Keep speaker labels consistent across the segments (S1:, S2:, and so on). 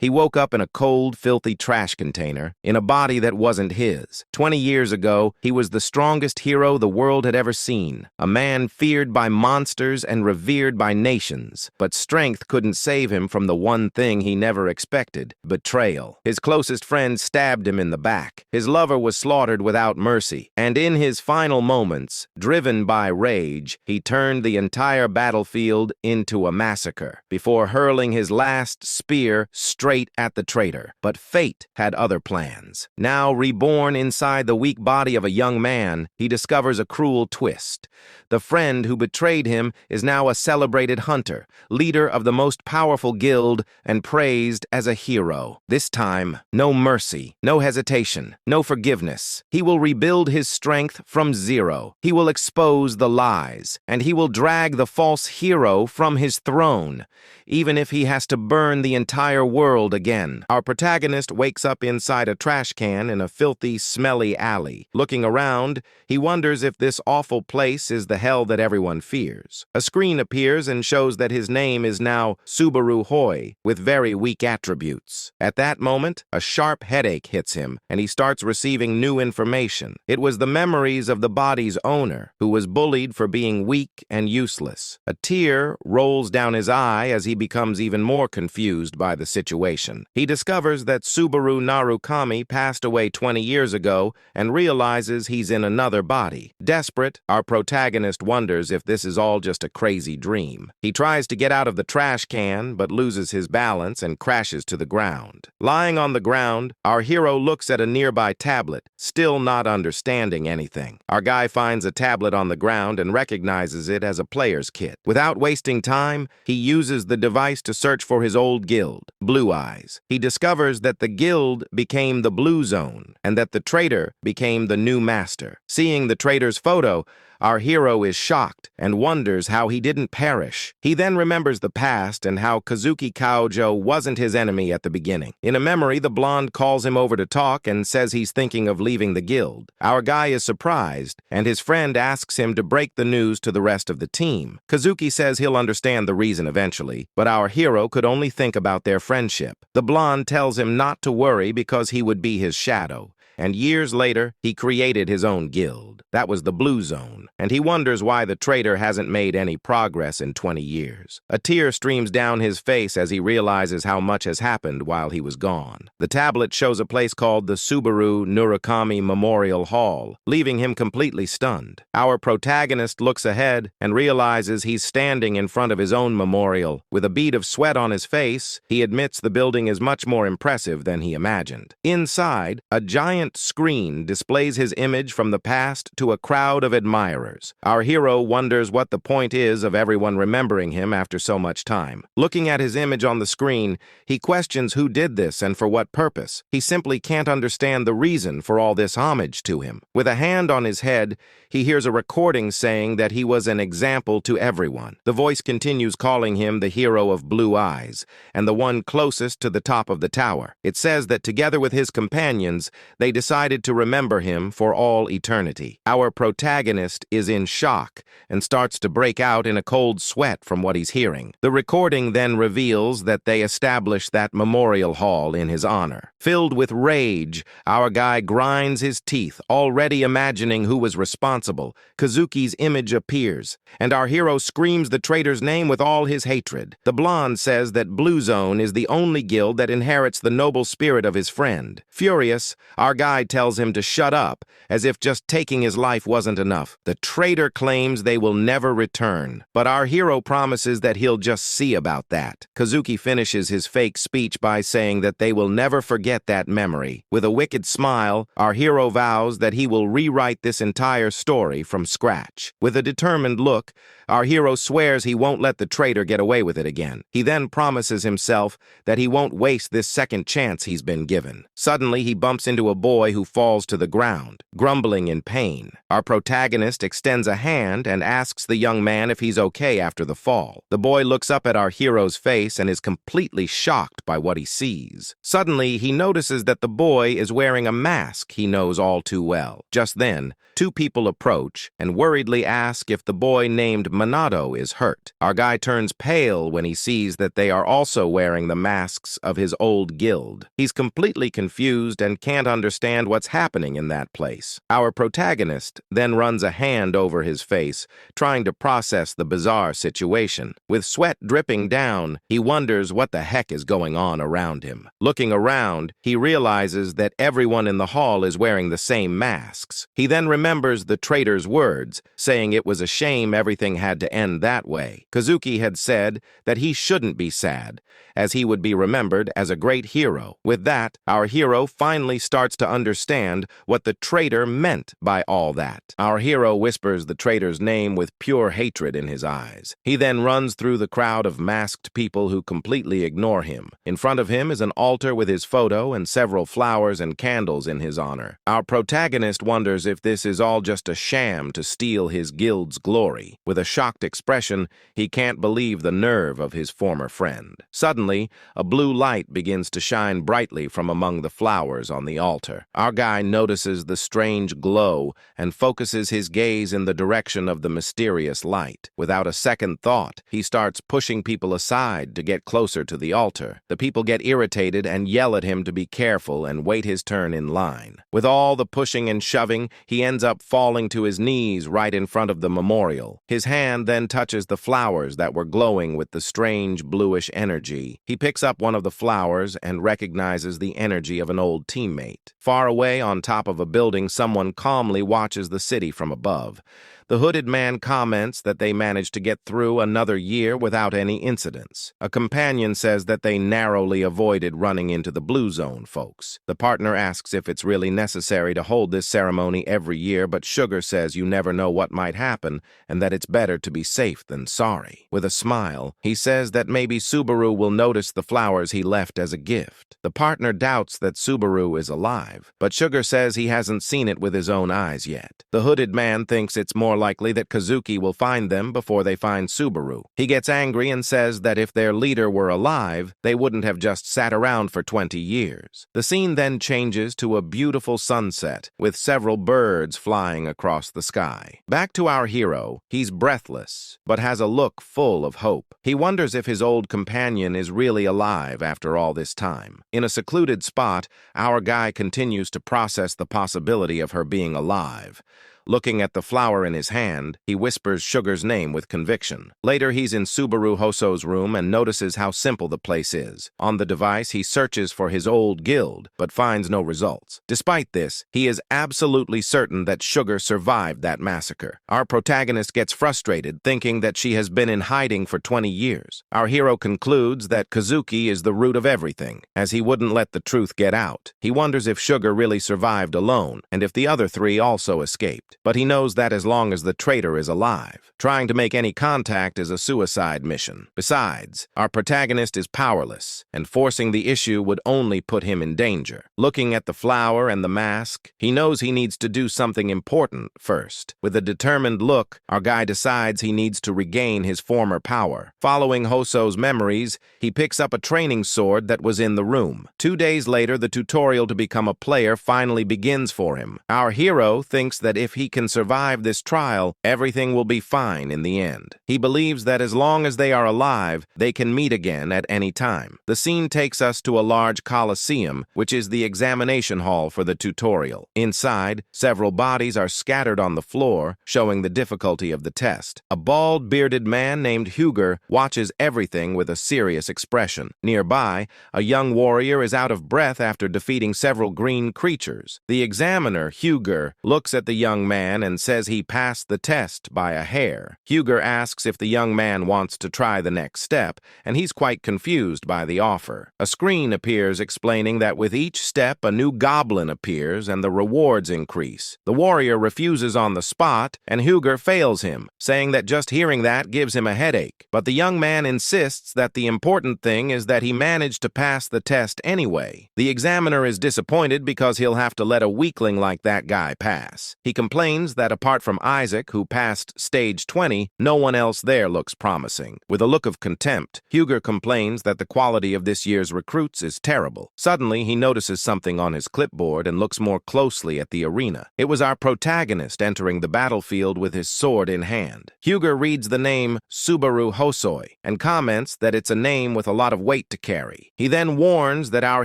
S1: He woke up in a cold, filthy trash container, in a body that wasn't his. 20 years ago, he was the strongest hero the world had ever seen, a man feared by monsters and revered by nations. But strength couldn't save him from the one thing he never expected: betrayal. His closest friend stabbed him in the back. His lover was slaughtered without mercy. And in his final moments, driven by rage, he turned the entire battlefield into a massacre, before hurling his last spear straight at the traitor. But fate had other plans. Now reborn inside the weak body of a young man, he discovers a cruel twist. The friend who betrayed him is now a celebrated hunter, leader of the most powerful guild, and praised as a hero. This time, no mercy, no hesitation, no forgiveness. He will rebuild his strength from zero. He will expose the lies, and he will drag the false hero from his throne, even if he has to burn the entire world again. Our protagonist wakes up inside a trash can in a filthy, smelly alley. Looking around, he wonders if this awful place is the hell that everyone fears. A screen appears and shows that his name is now Subaru Hoi, with very weak attributes. At that moment, a sharp headache hits him, and he starts receiving new information. It was the memories of the body's owner, who was bullied for being weak and useless. A tear rolls down his eye as he becomes even more confused by the situation. He discovers that Subaru Narukami passed away 20 years ago and realizes he's in another body. Desperate, our protagonist wonders if this is all just a crazy dream. He tries to get out of the trash can, but loses his balance and crashes to the ground. Lying on the ground, our hero looks at a nearby tablet, still not understanding anything. Our guy finds a tablet on the ground and recognizes it as a player's kit. Without wasting time, he uses the device to search for his old guild, Blue Eyes. He discovers that the guild became the Blue Zone, and that the traitor became the new master. Seeing the traitor's photo, our hero is shocked and wonders how he didn't perish. He then remembers the past and how Kazuki Kaojo wasn't his enemy at the beginning. In a memory, the blonde calls him over to talk and says he's thinking of leaving the guild. Our guy is surprised, and his friend asks him to break the news to the rest of the team. Kazuki says he'll understand the reason eventually, but our hero could only think about their friendship. The blonde tells him not to worry because he would be his shadow. And years later, he created his own guild. That was the Blue Zone, and he wonders why the traitor hasn't made any progress in 20 years. A tear streams down his face as he realizes how much has happened while he was gone. The tablet shows a place called the Subaru Narukami Memorial Hall, leaving him completely stunned. Our protagonist looks ahead and realizes he's standing in front of his own memorial. With a bead of sweat on his face, he admits the building is much more impressive than he imagined. Inside, a giant screen displays his image from the past to a crowd of admirers. Our hero wonders what the point is of everyone remembering him after so much time. Looking at his image on the screen, he questions who did this and for what purpose. He simply can't understand the reason for all this homage to him. With a hand on his head, he hears a recording saying that he was an example to everyone. The voice continues calling him the hero of Blue Eyes, and the one closest to the top of the tower. It says that together with his companions, they decided to remember him for all eternity. Our protagonist is in shock and starts to break out in a cold sweat from what he's hearing. The recording then reveals that they established that memorial hall in his honor. Filled with rage, our guy grinds his teeth, already imagining who was responsible. Kazuki's image appears, and our hero screams the traitor's name with all his hatred. The blonde says that Blue Zone is the only guild that inherits the noble spirit of his friend. Furious, our guy tells him to shut up, as if just taking his life wasn't enough. The traitor claims they will never return, but our hero promises that he'll just see about that. Kazuki finishes his fake speech by saying that they will never forget that memory. With a wicked smile, our hero vows that he will rewrite this entire story from scratch. With a determined look, our hero swears he won't let the traitor get away with it again. He then promises himself that he won't waste this second chance he's been given. Suddenly, he bumps into a boy boy who falls to the ground, grumbling in pain. Our protagonist extends a hand and asks the young man if he's okay after the fall. The boy looks up at our hero's face and is completely shocked by what he sees. Suddenly, he notices that the boy is wearing a mask he knows all too well. Just then, two people approach and worriedly ask if the boy named Monado is hurt. Our guy turns pale when he sees that they are also wearing the masks of his old guild. He's completely confused and can't understand what's happening in that place. Our protagonist then runs a hand over his face, trying to process the bizarre situation. With sweat dripping down, he wonders what the heck is going on around him. Looking around, he realizes that everyone in the hall is wearing the same masks. He then remembers the traitor's words, saying it was a shame everything had to end that way. Kazuki had said that he shouldn't be sad, as he would be remembered as a great hero. With that, our hero finally starts to understand what the traitor meant by all that. Our hero whispers the traitor's name with pure hatred in his eyes. He then runs through the crowd of masked people who completely ignore him. In front of him is an altar with his photo and several flowers and candles in his honor. Our protagonist wonders if this is all just a sham to steal his guild's glory. With a shocked expression, he can't believe the nerve of his former friend. Suddenly, a blue light begins to shine brightly from among the flowers on the altar. Our guy notices the strange glow and focuses his gaze in the direction of the mysterious light. Without a second thought, he starts pushing people aside to get closer to the altar. The people get irritated and yell at him to be careful and wait his turn in line. With all the pushing and shoving, he ends up falling to his knees right in front of the memorial. His hand then touches the flowers that were glowing with the strange bluish energy. He picks up one of the flowers and recognizes the energy of an old teammate. Far away on top of a building, someone calmly watches the city from above. The hooded man comments that they managed to get through another year without any incidents. A companion says that they narrowly avoided running into the blue zone folks. The partner asks if it's really necessary to hold this ceremony every year, but Sugar says you never know what might happen and that it's better to be safe than sorry. With a smile, he says that maybe Subaru will notice the flowers he left as a gift. The partner doubts that Subaru is alive, but Sugar says he hasn't seen it with his own eyes yet. The hooded man thinks it's more likely that Kazuki will find them before they find Subaru. He gets angry and says that if their leader were alive, they wouldn't have just sat around for 20 years. The scene then changes to a beautiful sunset with several birds flying across the sky. Back to our hero, he's breathless, but has a look full of hope. He wonders if his old companion is really alive after all this time. In a secluded spot, our guy continues to process the possibility of her being alive. Looking at the flower in his hand, he whispers Sugar's name with conviction. Later, he's in Subaru Hoso's room and notices how simple the place is. On the device, he searches for his old guild, but finds no results. Despite this, he is absolutely certain that Sugar survived that massacre. Our protagonist gets frustrated, thinking that she has been in hiding for 20 years. Our hero concludes that Kazuki is the root of everything, as he wouldn't let the truth get out. He wonders if Sugar really survived alone, and if the other three also escaped. But he knows that as long as the traitor is alive, trying to make any contact is a suicide mission. Besides, our protagonist is powerless, and forcing the issue would only put him in danger. Looking at the flower and the mask, he knows he needs to do something important first. With a determined look, our guy decides he needs to regain his former power. Following Hoso's memories, he picks up a training sword that was in the room. 2 days later, the tutorial to become a player finally begins for him. Our hero thinks that if he can survive this trial, everything will be fine in the end. He believes that as long as they are alive, they can meet again at any time. The scene takes us to a large coliseum, which is the examination hall for the tutorial. Inside, several bodies are scattered on the floor, showing the difficulty of the test. A bald, bearded man named Huger watches everything with a serious expression. Nearby, a young warrior is out of breath after defeating several green creatures. The examiner, Huger, looks at the young man and says he passed the test by a hair. Huger asks if the young man wants to try the next step, and he's quite confused by the offer. A screen appears explaining that with each step a new goblin appears and the rewards increase. The warrior refuses on the spot, and Huger fails him, saying that just hearing that gives him a headache. But the young man insists that the important thing is that he managed to pass the test anyway. The examiner is disappointed because he'll have to let a weakling like that guy pass. He complains that apart from Isaac, who passed stage 20, no one else there looks promising. With a look of contempt, Huger complains that the quality of this year's recruits is terrible. Suddenly, he notices something on his clipboard and looks more closely at the arena. It was our protagonist entering the battlefield with his sword in hand. Huger reads the name Subaru Hosoi and comments that it's a name with a lot of weight to carry. He then warns that our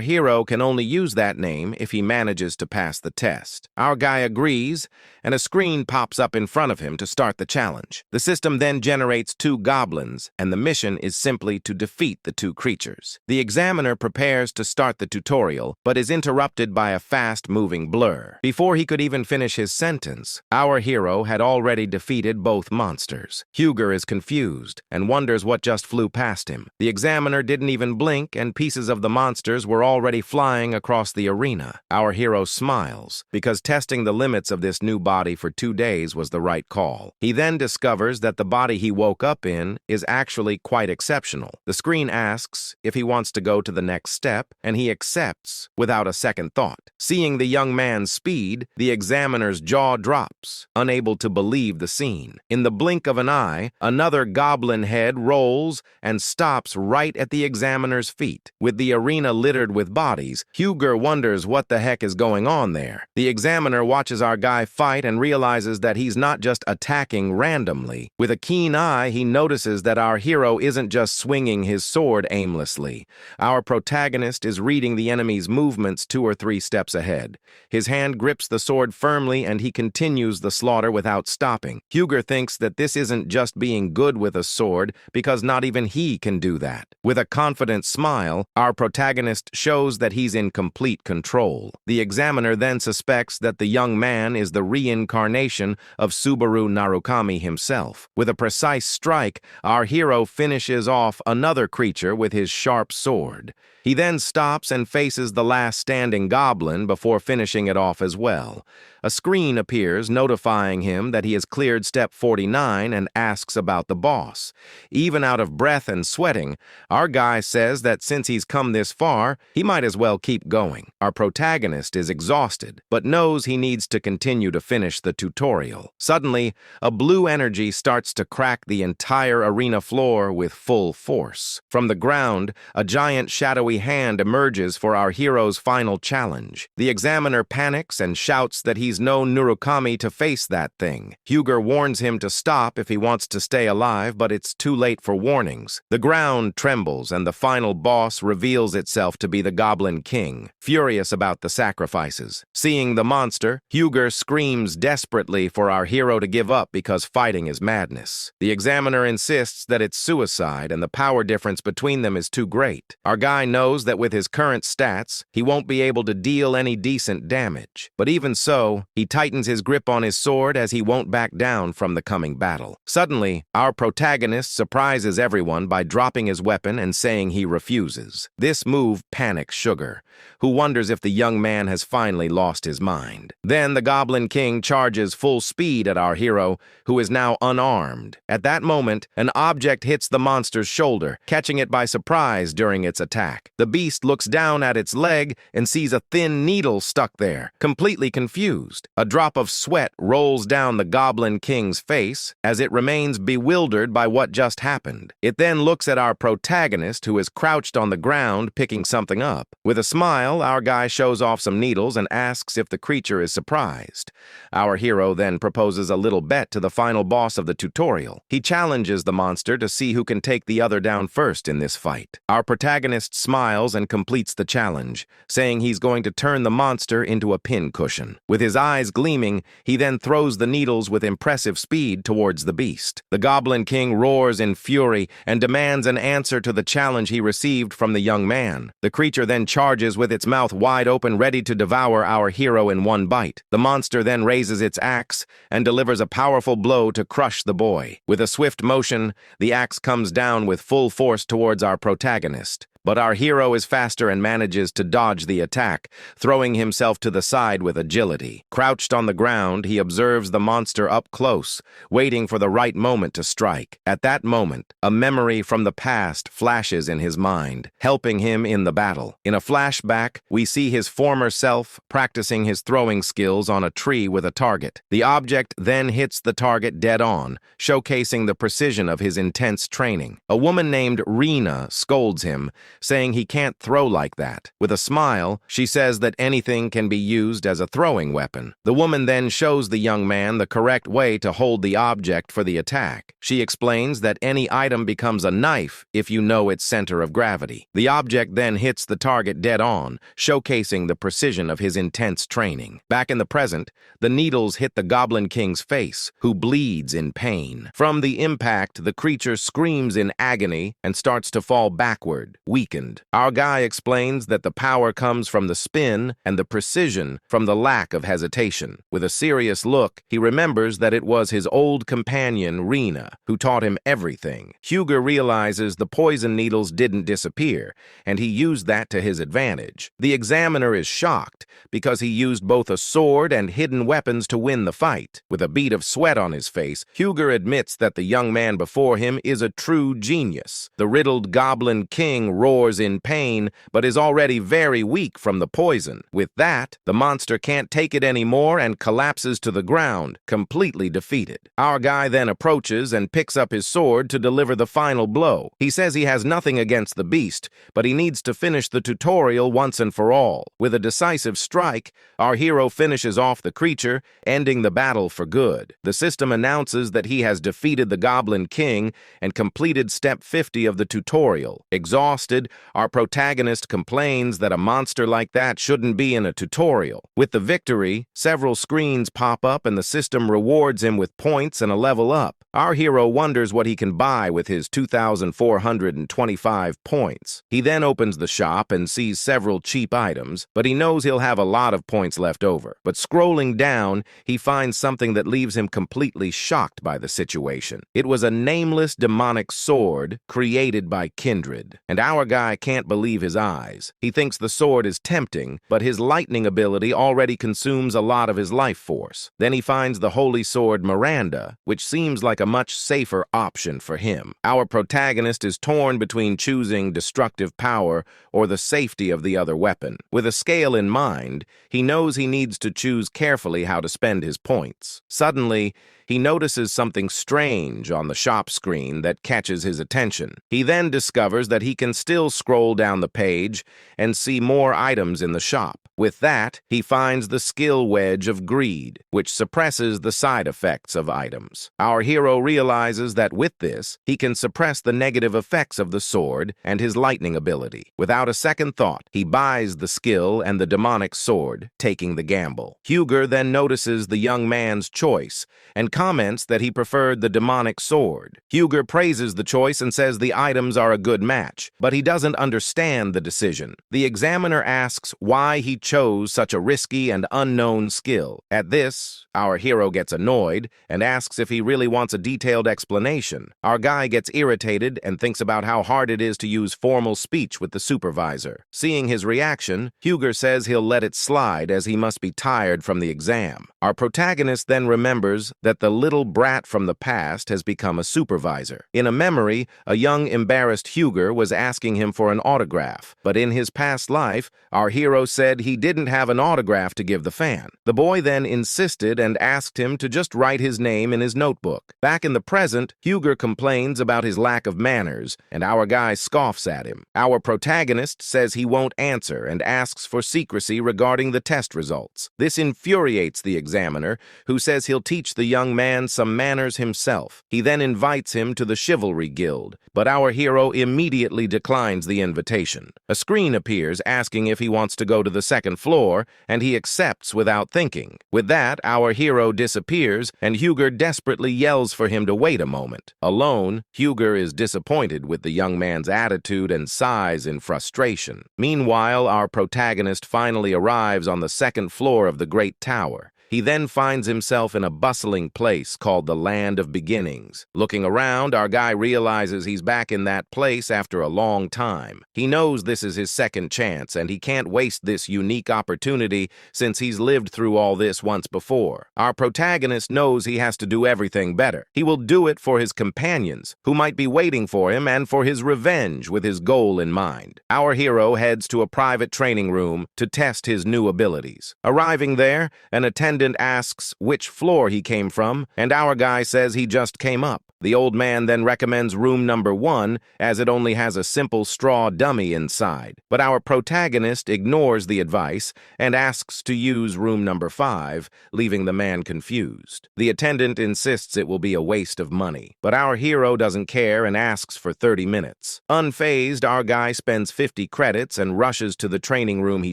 S1: hero can only use that name if he manages to pass the test. Our guy agrees, and a screen pops up in front of him to start the challenge. The system then generates 2 goblins, and the mission is simply to defeat the 2 creatures. The examiner prepares to start the tutorial, but is interrupted by a fast-moving blur. Before he could even finish his sentence, our hero had already defeated both monsters. Huger is confused and wonders what just flew past him. The examiner didn't even blink, and pieces of the monsters were already flying across the arena. Our hero smiles, because testing the limits of this new body for 2 days was the right call. He then discovers that the body he woke up in is actually quite exceptional. The screen asks if he wants to go to the next step, and he accepts without a second thought. Seeing the young man's speed, the examiner's jaw drops, unable to believe the scene. In the blink of an eye, another goblin head rolls and stops right at the examiner's feet. With the arena littered with bodies, Huger wonders what the heck is going on there. The examiner watches our guy fight and realizes that he's not just attacking randomly. With a keen eye, he notices that our hero isn't just swinging his sword aimlessly. Our protagonist is reading the enemy's movements 2 or 3 steps ahead. His hand grips the sword firmly and he continues the slaughter without stopping. Huger thinks that this isn't just being good with a sword, because not even he can do that. With a confident smile, our protagonist shows that he's in complete control. The examiner then suspects that the young man is the reincarnation of Subaru Narukami himself. With a precise strike, our hero finishes off another creature with his sharp sword. He then stops and faces the last standing goblin before finishing it off as well. A screen appears notifying him that he has cleared step 49 and asks about the boss. Even out of breath and sweating, our guy says that since he's come this far, he might as well keep going. Our protagonist is exhausted, but knows he needs to continue to finish the tutorial. Suddenly, a blue energy starts to crack the entire arena floor with full force. From the ground, a giant shadowy hand emerges for our hero's final challenge. The examiner panics and shouts that he's no Narukami to face that thing. Huger warns him to stop if he wants to stay alive, but it's too late for warnings. The ground trembles and the final boss reveals itself to be the Goblin King, furious about the sacrifices. Seeing the monster, Huger screams desperately for our hero to give up because fighting is madness. The examiner insists that it's suicide and the power difference between them is too great. Our guy knows that with his current stats, he won't be able to deal any decent damage. But even so, he tightens his grip on his sword as he won't back down from the coming battle. Suddenly, our protagonist surprises everyone by dropping his weapon and saying he refuses. This move panics Sugar, who wonders if the young man has finally lost his mind. Then the Goblin King charges full speed at our hero, who is now unarmed. At that moment, an object hits the monster's shoulder, catching it by surprise during its attack. The beast looks down at its leg and sees a thin needle stuck there, completely confused. A drop of sweat rolls down the Goblin King's face as it remains bewildered by what just happened. It then looks at our protagonist, who is crouched on the ground picking something up. With a smile, our guy shows off some needles and asks if the creature is surprised. Our hero then proposes a little bet to the final boss of the tutorial. He challenges the monster to see who can take the other down first in this fight. Our protagonist smiles and completes the challenge, saying he's going to turn the monster into a pincushion. With his His eyes gleaming, he then throws the needles with impressive speed towards the beast. The Goblin King roars in fury and demands an answer to the challenge he received from the young man. The creature then charges with its mouth wide open, ready to devour our hero in one bite. The monster then raises its axe and delivers a powerful blow to crush the boy. With a swift motion, the axe comes down with full force towards our protagonist. But our hero is faster and manages to dodge the attack, throwing himself to the side with agility. Crouched on the ground, he observes the monster up close, waiting for the right moment to strike. At that moment, a memory from the past flashes in his mind, helping him in the battle. In a flashback, we see his former self practicing his throwing skills on a tree with a target. The object then hits the target dead on, showcasing the precision of his intense training. A woman named Rena scolds him, saying he can't throw like that. With a smile, she says that anything can be used as a throwing weapon. The woman then shows the young man the correct way to hold the object for the attack. She explains that any item becomes a knife if you know its center of gravity. The object then hits the target dead on, showcasing the precision of his intense training. Back in the present, the needles hit the Goblin King's face, who bleeds in pain. From the impact, the creature screams in agony and starts to fall backward, weakened. Our guy explains that the power comes from the spin and the precision from the lack of hesitation. With a serious look, he remembers that it was his old companion, Rena, who taught him everything. Huger realizes the poison needles didn't disappear, and he used that to his advantage. The examiner is shocked because he used both a sword and hidden weapons to win the fight. With a bead of sweat on his face, Huger admits that the young man before him is a true genius. The riddled Goblin King roars in pain, but is already very weak from the poison. With that, the monster can't take it anymore and collapses to the ground, completely defeated. Our guy then approaches and picks up his sword to deliver the final blow. He says he has nothing against the beast, but he needs to finish the tutorial once and for all. With a decisive strike, our hero finishes off the creature, ending the battle for good. The system announces that he has defeated the Goblin King and completed step 50 of the tutorial. Exhausted, our protagonist complains that a monster like that shouldn't be in a tutorial. With the victory, several screens pop up and the system rewards him with points and a level up. Our hero wonders what he can buy with his 2,425 points. He then opens the shop and sees several cheap items, but he knows he'll have a lot of points left over. But scrolling down, he finds something that leaves him completely shocked by the situation. It was a nameless demonic sword created by Kindred, and our guy can't believe his eyes. He thinks the sword is tempting, but his lightning ability already consumes a lot of his life force. Then he finds the holy sword Miranda, which seems like a much safer option for him. Our protagonist is torn between choosing destructive power or the safety of the other weapon. With a scale in mind, he knows he needs to choose carefully how to spend his points. Suddenly, he notices something strange on the shop screen that catches his attention. He then discovers that he can still scroll down the page and see more items in the shop. With that, he finds the skill wedge of greed, which suppresses the side effects of items. Our hero realizes that with this, he can suppress the negative effects of the sword and his lightning ability. Without a second thought, he buys the skill and the demonic sword, taking the gamble. Huger then notices the young man's choice and comments that he preferred the demonic sword. Huger praises the choice and says the items are a good match, but he doesn't understand the decision. The examiner asks why he chose such a risky and unknown skill. At this, our hero gets annoyed and asks if he really wants a detailed explanation. Our guy gets irritated and thinks about how hard it is to use formal speech with the supervisor. Seeing his reaction, Huger says he'll let it slide as he must be tired from the exam. Our protagonist then remembers that the little brat from the past has become a supervisor. In a memory, a young embarrassed Huger was asking him for an autograph, but in his past life, our hero said he didn't have an autograph to give the fan. The boy then insisted and asked him to just write his name in his notebook. Back in the present, Huger complains about his lack of manners, and our guy scoffs at him. Our protagonist says he won't answer and asks for secrecy regarding the test results. This infuriates the examiner, who says he'll teach the young man some manners himself. He then invites him to the Chivalry Guild, but our hero immediately declines the invitation. A screen appears asking if he wants to go to the second floor, and he accepts without thinking. With that, our hero disappears, and Huger desperately yells for him to wait a moment. Alone, Huger is disappointed with the young man's attitude and sighs in frustration. Meanwhile, our protagonist finally arrives on the second floor of the Great Tower. He then finds himself in a bustling place called the Land of Beginnings. Looking around, our guy realizes he's back in that place after a long time. He knows this is his second chance, and he can't waste this unique opportunity since he's lived through all this once before. Our protagonist knows he has to do everything better. He will do it for his companions, who might be waiting for him, and for his revenge with his goal in mind. Our hero heads to a private training room to test his new abilities. Arriving there, an attendant asks which floor he came from, and our guy says he just came up. The old man then recommends room number 1, as it only has a simple straw dummy inside. But our protagonist ignores the advice and asks to use room number 5, leaving the man confused. The attendant insists it will be a waste of money, but our hero doesn't care and asks for 30 minutes. Unfazed, our guy spends 50 credits and rushes to the training room he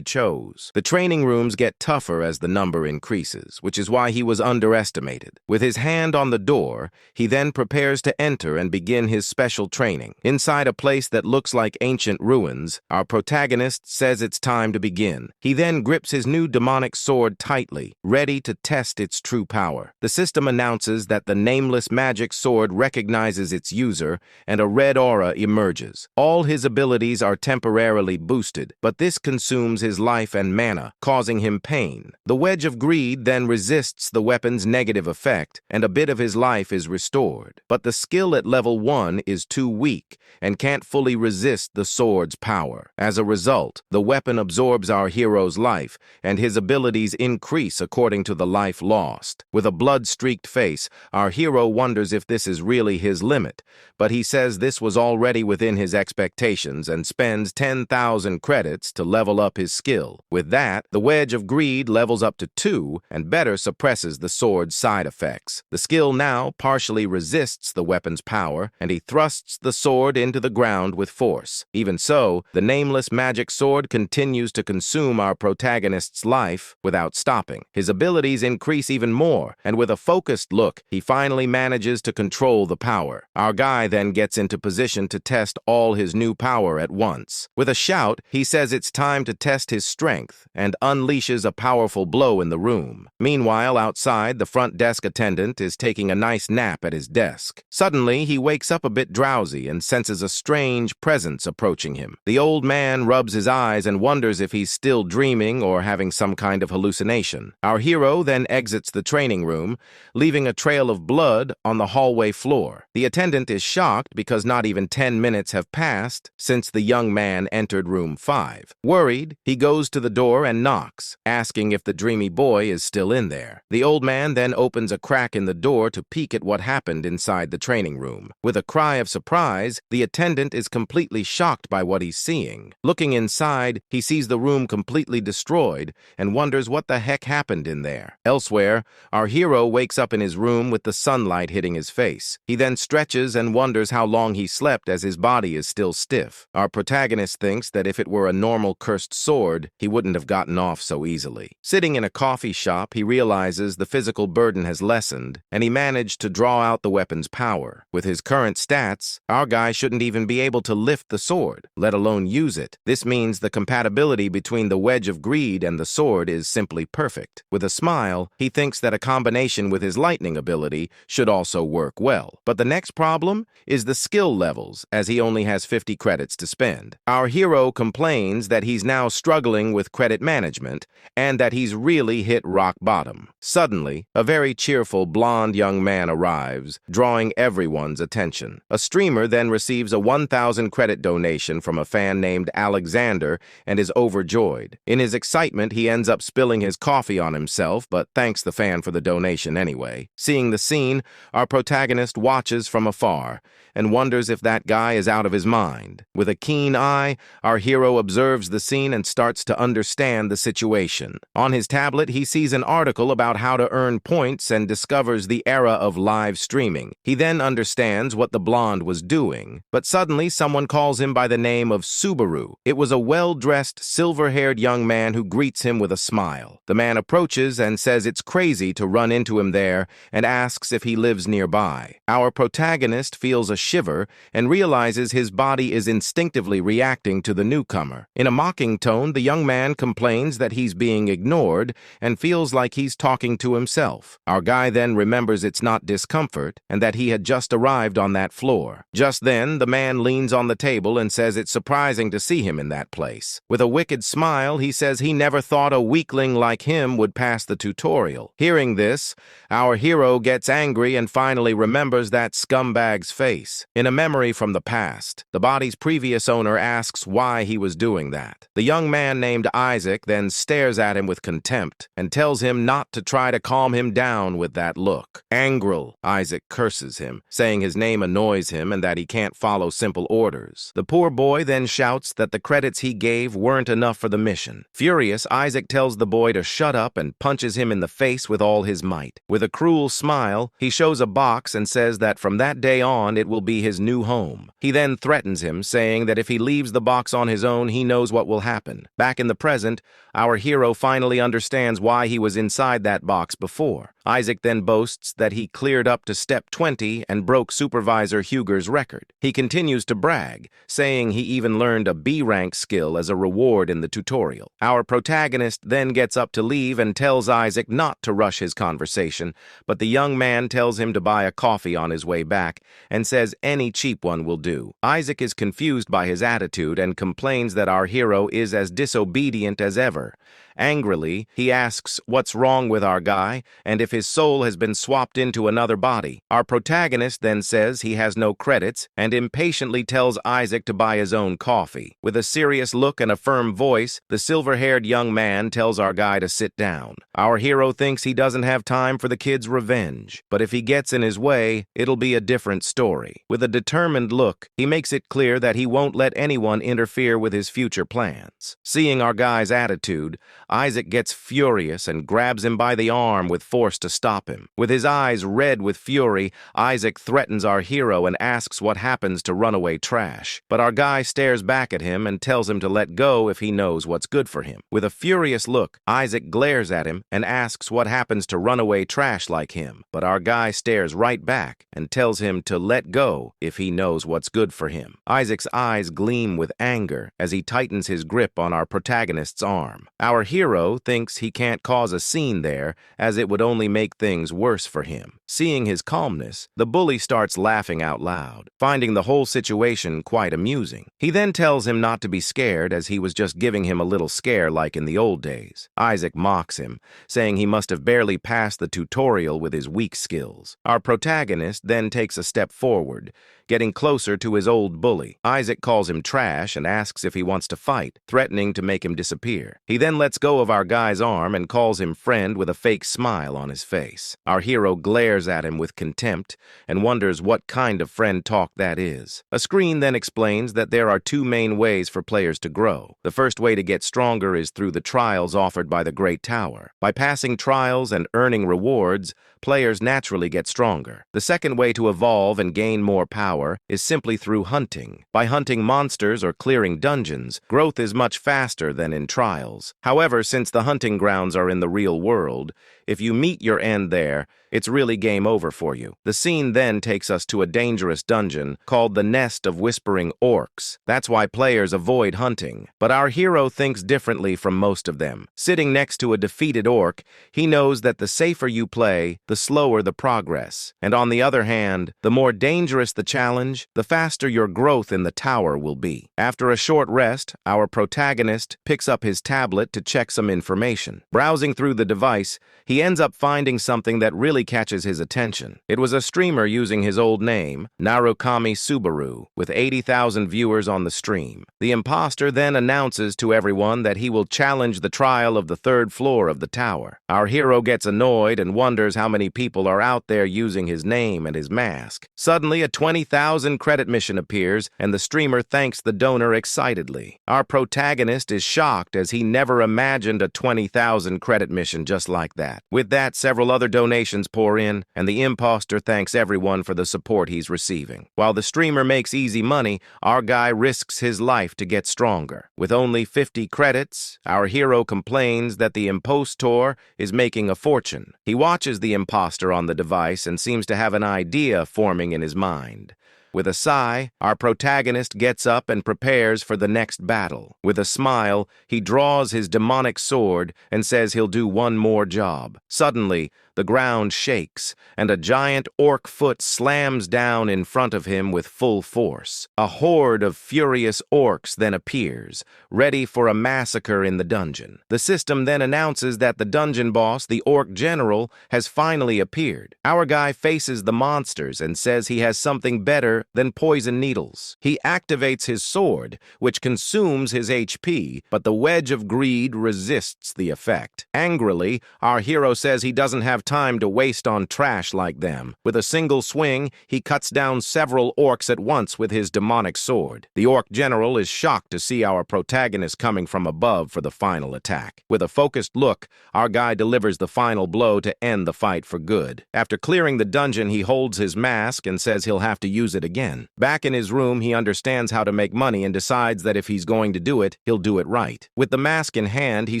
S1: chose. The training rooms get tougher as the number increases, which is why he was underestimated. With his hand on the door, he then prepares to enter and begin his special training. Inside a place that looks like ancient ruins, our protagonist says it's time to begin. He then grips his new demonic sword tightly, ready to test its true power. The system announces that the nameless magic sword recognizes its user, and a red aura emerges. All his abilities are temporarily boosted, but this consumes his life and mana, causing him pain. The Wedge of Greed then resists the weapon's negative effect, and a bit of his life is restored. But the skill at level 1 is too weak and can't fully resist the sword's power. As a result, the weapon absorbs our hero's life, and his abilities increase according to the life lost. With a blood-streaked face, our hero wonders if this is really his limit, but he says this was already within his expectations and spends 10,000 credits to level up his skill. With that, the Wedge of Greed levels up to 2 and better suppresses the sword's side effects. The skill now partially resists the weapon's power, and he thrusts the sword into the ground with force. Even so, the nameless magic sword continues to consume our protagonist's life without stopping. His abilities increase even more, and with a focused look, he finally manages to control the power. Our guy then gets into position to test all his new power at once. With a shout, he says it's time to test his strength, and unleashes a powerful blow in the room. Meanwhile, outside, the front desk attendant is taking a nice nap at his desk. Suddenly, he wakes up a bit drowsy and senses a strange presence approaching him. The old man rubs his eyes and wonders if he's still dreaming or having some kind of hallucination. Our hero then exits the training room, leaving a trail of blood on the hallway floor. The attendant is shocked because not even 10 minutes have passed since the young man entered room 5. Worried, he goes to the door and knocks, asking if the dreamy boy is still in there. The old man then opens a crack in the door to peek at what happened inside the training room. With a cry of surprise, the attendant is completely shocked by what he's seeing. Looking inside, he sees the room completely destroyed and wonders what the heck happened in there. Elsewhere, our hero wakes up in his room with the sunlight hitting his face. He then stretches and wonders how long he slept as his body is still stiff. Our protagonist thinks that if it were a normal cursed sword, he wouldn't have gotten off so easily. Sitting in a coffee shop, he realizes the physical burden has lessened, and he managed to draw out the weapon's power. With his current stats, our guy shouldn't even be able to lift the sword, let alone use it. This means the compatibility between the Wedge of Greed and the sword is simply perfect. With a smile, he thinks that a combination with his lightning ability should also work well. But the next problem is the skill levels, as he only has 50 credits to spend. Our hero complains that he's now struggling with credit management and that he's really hit rock bottom. Suddenly, a very cheerful blonde young man arrives, drawing drawing everyone's attention. A streamer then receives a 1,000 credit donation from a fan named Alexander and is overjoyed. In his excitement, he ends up spilling his coffee on himself, but thanks the fan for the donation anyway. Seeing the scene, our protagonist watches from afar and wonders if that guy is out of his mind. With a keen eye, our hero observes the scene and starts to understand the situation. On his tablet, he sees an article about how to earn points and discovers the era of live streaming. He then understands what the blonde was doing, but suddenly someone calls him by the name of Subaru. It was a well-dressed, silver-haired young man who greets him with a smile. The man approaches and says it's crazy to run into him there and asks if he lives nearby. Our protagonist feels a shiver and realizes his body is instinctively reacting to the newcomer. In a mocking tone, the young man complains that he's being ignored and feels like he's talking to himself. Our guy then remembers it's not discomfort and that he had just arrived on that floor. Just then, the man leans on the table and says it's surprising to see him in that place. With a wicked smile, he says he never thought a weakling like him would pass the tutorial. Hearing this, our hero gets angry and finally remembers that scumbag's face. In a memory from the past, the body's previous owner asks why he was doing that. The young man named Isaac then stares at him with contempt and tells him not to try to calm him down with that look. Angril, Isaac curses him, saying his name annoys him and that he can't follow simple orders. The poor boy then shouts that the credits he gave weren't enough for the mission. Furious, Isaac tells the boy to shut up and punches him in the face with all his might. With a cruel smile, he shows a box and says that from that day on it will be his new home. He then threatens him, saying that if he leaves the box on his own, he knows what will happen. Back in the present, our hero finally understands why he was inside that box before. Isaac then boasts that he cleared up to step 20 and broke Supervisor Huger's record. He continues to brag, saying he even learned a B-rank skill as a reward in the tutorial. Our protagonist then gets up to leave and tells Isaac not to rush his conversation, but the young man tells him to buy a coffee on his way back and says any cheap one will do. Isaac is confused by his attitude and complains that our hero is as disobedient as ever. Angrily, he asks what's wrong with our guy and if his soul has been swapped into another body. Our protagonist then says he has no credits and impatiently tells Isaac to buy his own coffee. With a serious look and a firm voice, the silver-haired young man tells our guy to sit down. Our hero thinks he doesn't have time for the kid's revenge, but if he gets in his way, it'll be a different story. With a determined look, he makes it clear that he won't let anyone interfere with his future plans. Seeing our guy's attitude, Isaac gets furious and grabs him by the arm with force to stop him. With his eyes red with fury, Isaac threatens our hero and asks what happens to runaway trash. But our guy stares back at him and tells him to let go if he knows what's good for him. With a furious look, Isaac glares at him and asks what happens to runaway trash like him. But our guy stares right back and tells him to let go if he knows what's good for him. Isaac's eyes gleam with anger as he tightens his grip on our protagonist's arm. Our hero thinks he can't cause a scene there, as it would only make things worse for him. Seeing his calmness, the bully starts laughing out loud, finding the whole situation quite amusing. He then tells him not to be scared, as he was just giving him a little scare like in the old days. Isaac mocks him, saying he must have barely passed the tutorial with his weak skills. Our protagonist then takes a step forward, getting closer to his old bully. Isaac calls him trash and asks if he wants to fight, threatening to make him disappear. He then lets go of our guy's arm and calls him friend with a fake smile on his face. Our hero glares at him with contempt and wonders what kind of friend talk that is. A screen then explains that there are two main ways for players to grow. The first way to get stronger is through the trials offered by the Great Tower. By passing trials and earning rewards, players naturally get stronger. The second way to evolve and gain more power is simply through hunting. By hunting monsters or clearing dungeons, growth is much faster than in trials. However, since the hunting grounds are in the real world, if you meet your end there, it's really game over for you. The scene then takes us to a dangerous dungeon called the Nest of Whispering Orcs. That's why players avoid hunting. But our hero thinks differently from most of them. Sitting next to a defeated orc, he knows that the safer you play, the slower the progress. And on the other hand, the more dangerous the challenge, the faster your growth in the tower will be. After a short rest, our protagonist picks up his tablet to check some information. Browsing through the device, he ends up finding something that really finally catches his attention. It was a streamer using his old name, Narukami Subaru, with 80,000 viewers on the stream. The imposter then announces to everyone that he will challenge the trial of the third floor of the tower. Our hero gets annoyed and wonders how many people are out there using his name and his mask. Suddenly, a 20,000 credit mission appears, and the streamer thanks the donor excitedly. Our protagonist is shocked as he never imagined a 20,000 credit mission just like that. With that, several other donations pour in, and the imposter thanks everyone for the support he's receiving. While the streamer makes easy money, our guy risks his life to get stronger. With only 50 credits, our hero complains that the impostor is making a fortune. He watches the imposter on the device and seems to have an idea forming in his mind. With a sigh, our protagonist gets up and prepares for the next battle. With a smile, he draws his demonic sword and says he'll do one more job. Suddenly, the ground shakes, and a giant orc foot slams down in front of him with full force. A horde of furious orcs then appears, ready for a massacre in the dungeon. The system then announces that the dungeon boss, the orc general, has finally appeared. Our guy faces the monsters and says he has something better than poison needles. He activates his sword, which consumes his HP, but the wedge of greed resists the effect. Angrily, our hero says he doesn't have time to waste on trash like them. With a single swing, he cuts down several orcs at once with his demonic sword. The orc general is shocked to see our protagonist coming from above for the final attack. With a focused look, our guy delivers the final blow to end the fight for good. After clearing the dungeon, he holds his mask and says he'll have to use it again. Back in his room, he understands how to make money and decides that if he's going to do it, he'll do it right. With the mask in hand, he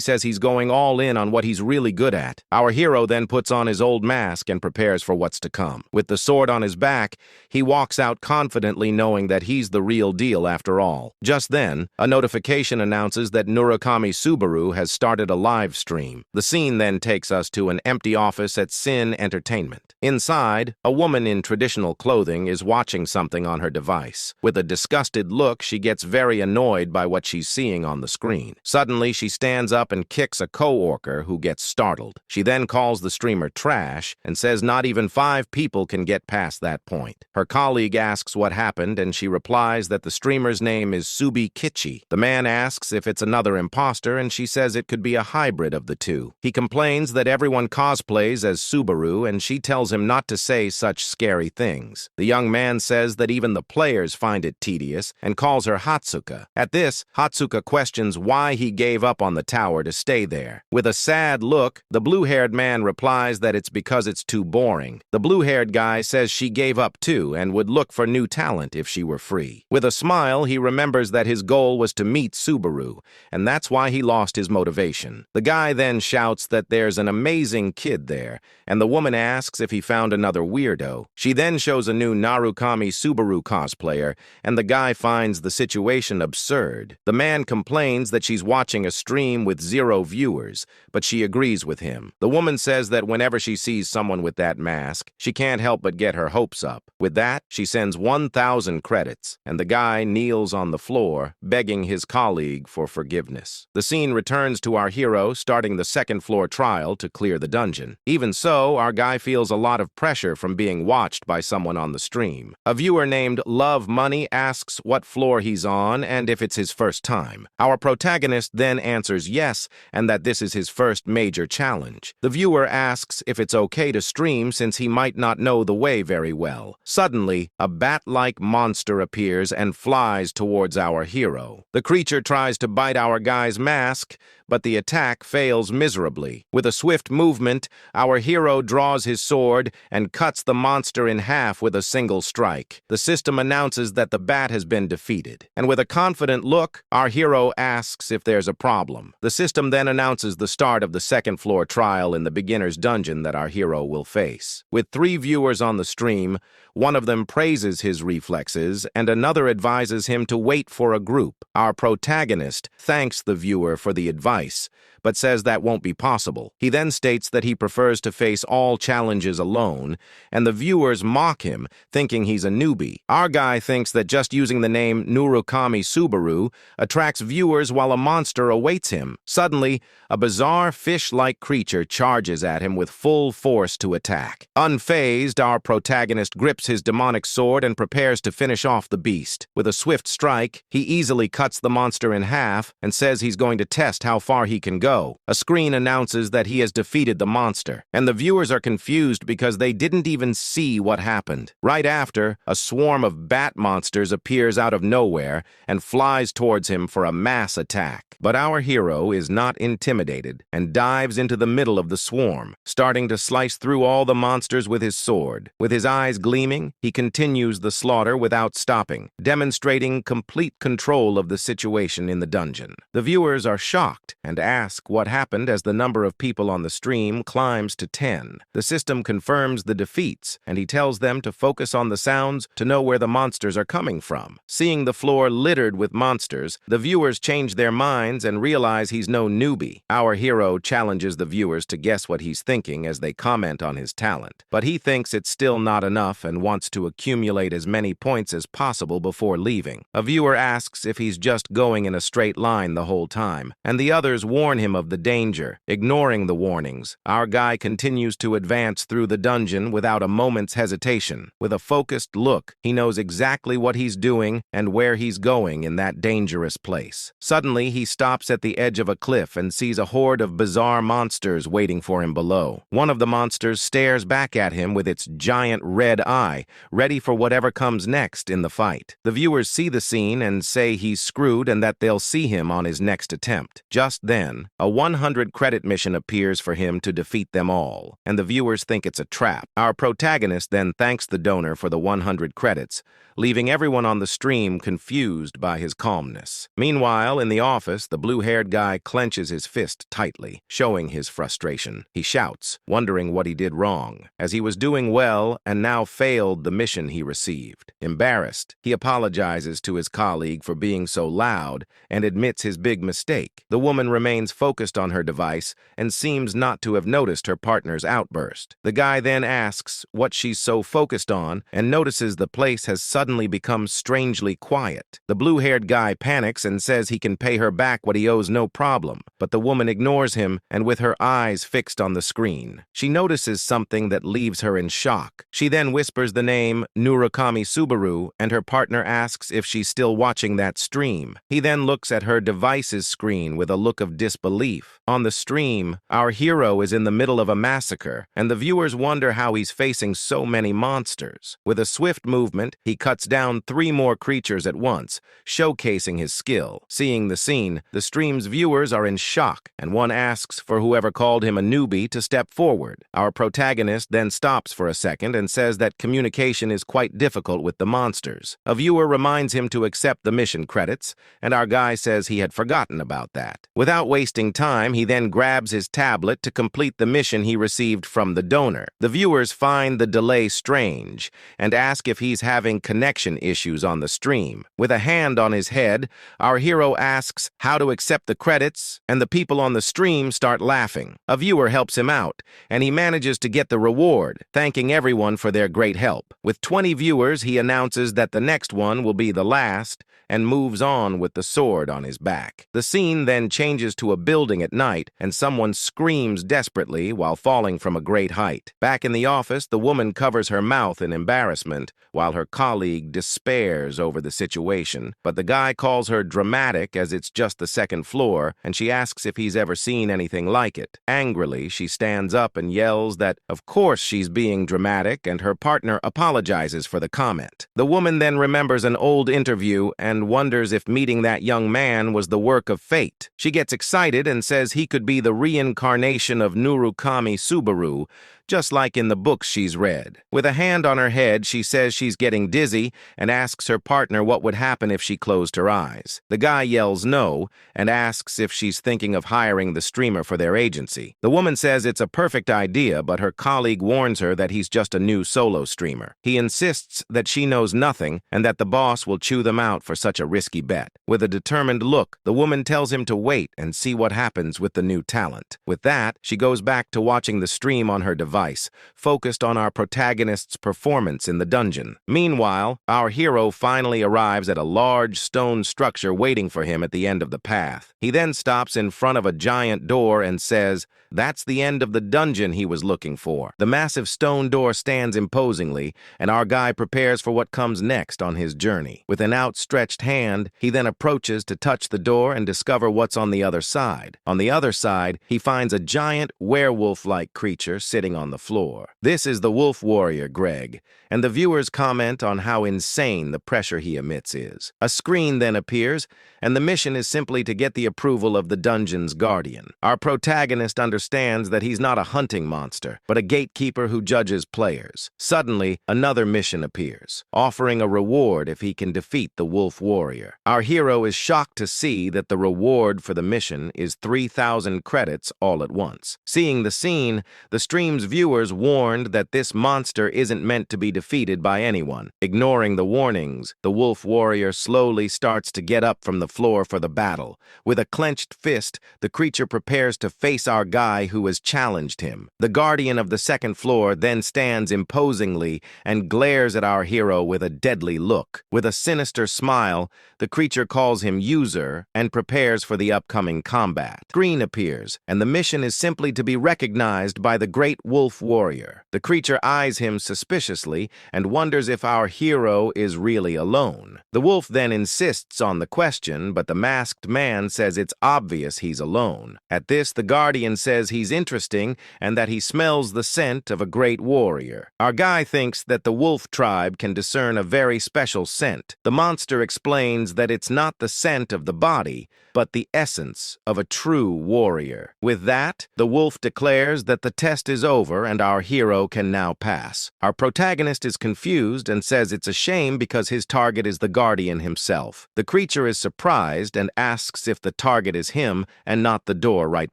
S1: says he's going all in on what he's really good at. Our hero then puts on his old mask and prepares for what's to come. With the sword on his back, he walks out confidently knowing that he's the real deal after all. Just then, a notification announces that Narukami Subaru has started a live stream. The scene then takes us to an empty office at Sin Entertainment. Inside, a woman in traditional clothing is watching something on her device. With a disgusted look, she gets very annoyed by what she's seeing on the screen. Suddenly, she stands up and kicks a co-worker who gets startled. She then calls the streamer trash and says not even 5 people can get past that point. Her colleague asks what happened, and she replies that the streamer's name is Subi Kichi. The man asks if it's another imposter, and she says it could be a hybrid of the two. He complains that everyone cosplays as Subaru, and she tells him not to say such scary things. The young man says that even the players find it tedious and calls her Hatsuka. At this, Hatsuka questions why he gave up on the tower to stay there. With a sad look, the blue-haired man replies that it's because it's too boring. The blue-haired guy says she gave up too and would look for new talent if she were free. With a smile, he remembers that his goal was to meet Subaru, and that's why he lost his motivation. The guy then shouts that there's an amazing kid there, and the woman asks if he found another weirdo. She then shows a new Narukami Subaru cosplayer, and the guy finds the situation absurd. The man complains that she's watching a stream with 0 viewers, but she agrees with him. The woman says that whenever she sees someone with that mask, she can't help but get her hopes up. With that, she sends 1,000 credits, and the guy kneels on the floor, begging his colleague for forgiveness. The scene returns to our hero starting the second-floor trial to clear the dungeon. Even so, our guy feels a lot of pressure from being watched by someone on the stream. A viewer named Love Money asks what floor he's on and if it's his first time. Our protagonist then answers yes, and that this is his first major challenge. The viewer asks if it's okay to stream since he might not know the way very well. Suddenly, a bat-like monster appears and flies towards our hero. The creature tries to bite our guy's mask, but the attack fails miserably. With a swift movement, our hero draws his sword and cuts the monster in half with a single strike. The system announces that the bat has been defeated, and with a confident look, our hero asks if there's a problem. The system then announces the start of the second-floor trial in the beginner's dungeon that our hero will face. With 3 viewers on the stream, one of them praises his reflexes, and another advises him to wait for a group. Our protagonist thanks the viewer for the advice, but says that won't be possible. He then states that he prefers to face all challenges alone, and the viewers mock him, thinking he's a newbie. Our guy thinks that just using the name Nurukami Subaru attracts viewers while a monster awaits him. Suddenly, a bizarre fish-like creature charges at him with full force to attack. Unfazed, our protagonist grips his demonic sword and prepares to finish off the beast. With a swift strike, he easily cuts the monster in half and says he's going to test how far he can go. A screen announces that he has defeated the monster, and the viewers are confused because they didn't even see what happened. Right after, a swarm of bat monsters appears out of nowhere and flies towards him for a mass attack. But our hero is not intimidated and dives into the middle of the swarm, starting to slice through all the monsters with his sword. With his eyes gleaming, he continues the slaughter without stopping, demonstrating complete control of the situation in the dungeon. The viewers are shocked and ask what happened as the number of people on the stream climbs to 10. The system confirms the defeats, and he tells them to focus on the sounds to know where the monsters are coming from. Seeing the floor littered with monsters, the viewers change their minds and realize he's no newbie. Our hero challenges the viewers to guess what he's thinking as they comment on his talent, but he thinks it's still not enough and wants to accumulate as many points as possible before leaving. A viewer asks if he's just going in a straight line the whole time, and the others warn him of the danger. Ignoring the warnings, our guy continues to advance through the dungeon without a moment's hesitation. With a focused look, he knows exactly what he's doing and where he's going in that dangerous place. Suddenly, he stops at the edge of a cliff and sees a horde of bizarre monsters waiting for him below. One of the monsters stares back at him with its giant red eye, ready for whatever comes next in the fight. The viewers see the scene and say he's screwed and that they'll see him on his next attempt. Just then, a 100-credit mission appears for him to defeat them all, and the viewers think it's a trap. Our protagonist then thanks the donor for the 100 credits, leaving everyone on the stream confused by his calmness. Meanwhile, in the office, the blue-haired guy clenches his fist tightly, showing his frustration. He shouts, wondering what he did wrong, as he was doing well and now failed the mission he received. Embarrassed, he apologizes to his colleague for being so loud and admits his big mistake. The woman remains focused on her device and seems not to have noticed her partner's outburst. The guy then asks what she's so focused on and notices the place has suddenly become strangely quiet. The blue-haired guy panics and says he can pay her back what he owes no problem, but the woman ignores him and with her eyes fixed on the screen, she notices something that leaves her in shock. She then whispers the name Nurukami Subaru, and her partner asks if she's still watching that stream. He then looks at her device's screen with a look of disbelief. On the stream, our hero is in the middle of a massacre, and the viewers wonder how he's facing so many monsters. With a swift movement, he cuts down 3 more creatures at once, showcasing his skill. Seeing the scene, the stream's viewers are in shock, and one asks for whoever called him a newbie to step forward. Our protagonist then stops for a second and says that communication is quite difficult with the monsters. A viewer reminds him to accept the mission credits, and our guy says he had forgotten about that. Without wasting time, he then grabs his tablet to complete the mission he received from the donor. The viewers find the delay strange and ask if he's having connection issues on the stream. With a hand on his head, our hero asks how to accept the credits, and the people on the stream start laughing. A viewer helps him out, and he manages to get the reward, thanking everyone for their great help. With 20 viewers, he announces that the next one will be the last, and moves on with the sword on his back. The scene then changes to a building at night, and someone screams desperately while falling from a great height. Back in the office, the woman covers her mouth in embarrassment, while her colleague despairs over the situation. But the guy calls her dramatic as it's just the second floor, and she asks if he's ever seen anything like it. Angrily, she stands up and yells that, of course she's being dramatic, and her partner apologizes for the comment. The woman then remembers an old interview and wonders if meeting that young man was the work of fate. She gets excited and says he could be the reincarnation of Nurukami Subaru, just like in the books she's read. With a hand on her head, she says she's getting dizzy and asks her partner what would happen if she closed her eyes. The guy yells no and asks if she's thinking of hiring the streamer for their agency. The woman says it's a perfect idea, but her colleague warns her that he's just a new solo streamer. He insists that she knows nothing and that the boss will chew them out for such a risky bet. With a determined look, the woman tells him to wait and see what happens with the new talent. With that, she goes back to watching the stream on her device, focused on our protagonist's performance in the dungeon. Meanwhile, our hero finally arrives at a large stone structure waiting for him at the end of the path. He then stops in front of a giant door and says, "That's the end of the dungeon he was looking for." The massive stone door stands imposingly, and our guy prepares for what comes next on his journey. With an outstretched hand, he then approaches to touch the door and discover what's on the other side. On the other side, he finds a giant werewolf-like creature sitting on the floor. This is the wolf warrior, Greg, and the viewers comment on how insane the pressure he emits is. A screen then appears, and the mission is simply to get the approval of the dungeon's guardian. Our protagonist understands that he's not a hunting monster, but a gatekeeper who judges players. Suddenly, another mission appears, offering a reward if he can defeat the wolf warrior. Our hero is shocked to see that the reward for the mission is 3,000 credits all at once. Seeing the scene, the stream's viewers warned that this monster isn't meant to be defeated by anyone. Ignoring the warnings, the wolf warrior slowly starts to get up from the floor for the battle. With a clenched fist, the creature prepares to face our guy who has challenged him. The guardian of the second floor then stands imposingly and glares at our hero with a deadly look. With a sinister smile, the creature calls him user and prepares for the upcoming combat. Screen appears, and the mission is simply to be recognized by the great wolf warrior. The creature eyes him suspiciously and wonders if our hero is really alone. The wolf then insists on the question, but the masked man says it's obvious he's alone. At this, the guardian says he's interesting and that he smells the scent of a great warrior. Our guy thinks that the wolf tribe can discern a very special scent. The monster explains that it's not the scent of the body, but the essence of a true warrior. With that, the wolf declares that the test is over and our hero can now pass. Our protagonist is confused and says it's a shame because his target is the guardian himself. The creature is surprised and asks if the target is him and not the door right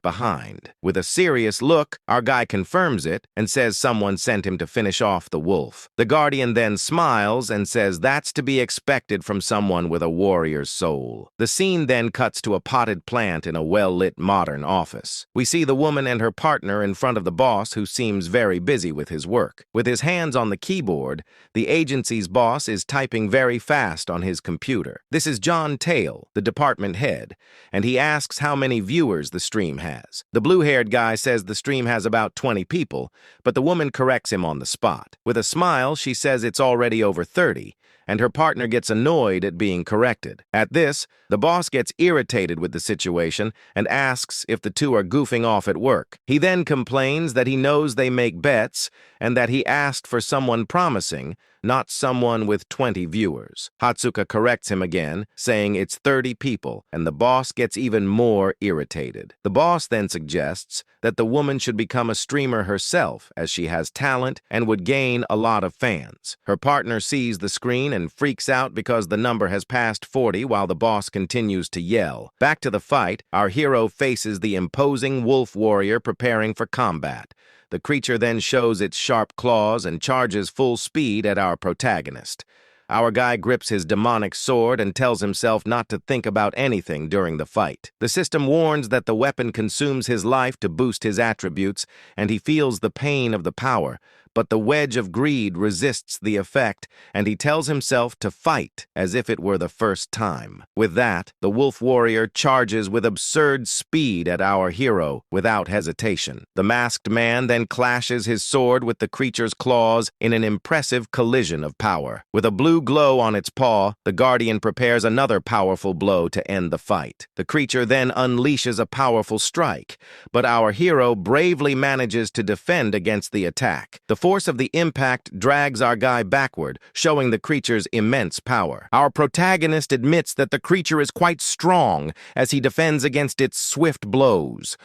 S1: behind. With a serious look, our guy confirms it and says someone sent him to finish off the wolf. The guardian then smiles and says that's to be expected from someone with a warrior's soul. The scene then cuts to a potted plant in a well-lit modern office. We see the woman and her partner in front of the boss, who seems very busy with his work. With his hands on the keyboard, the agency's boss is typing very fast on his computer. This is John Tail, the department head, and he asks how many viewers the stream has. The blue-haired guy says the stream has about 20 people, but the woman corrects him on the spot. With a smile, she says it's already over 30, and her partner gets annoyed at being corrected. At this, the boss gets irritated with the situation and asks if the two are goofing off at work. He then complains that he knows they make bets and that he asked for someone promising, not someone with 20 viewers. Hatsuka corrects him again, saying it's 30 people, and the boss gets even more irritated. The boss then suggests that the woman should become a streamer herself, as she has talent and would gain a lot of fans. Her partner sees the screen and freaks out because the number has passed 40 while the boss continues to yell. Back to the fight, our hero faces the imposing wolf warrior preparing for combat. The creature then shows its sharp claws and charges full speed at our protagonist. Our guy grips his demonic sword and tells himself not to think about anything during the fight. The system warns that the weapon consumes his life to boost his attributes, and he feels the pain of the power. But the wedge of greed resists the effect, and he tells himself to fight as if it were the first time. With that, the wolf warrior charges with absurd speed at our hero without hesitation. The masked man then clashes his sword with the creature's claws in an impressive collision of power. With a blue glow on its paw, the guardian prepares another powerful blow to end the fight. The creature then unleashes a powerful strike, but our hero bravely manages to defend against the attack. The force of the impact drags our guy backward, showing the creature's immense power. Our protagonist admits that the creature is quite strong as he defends against its swift blows.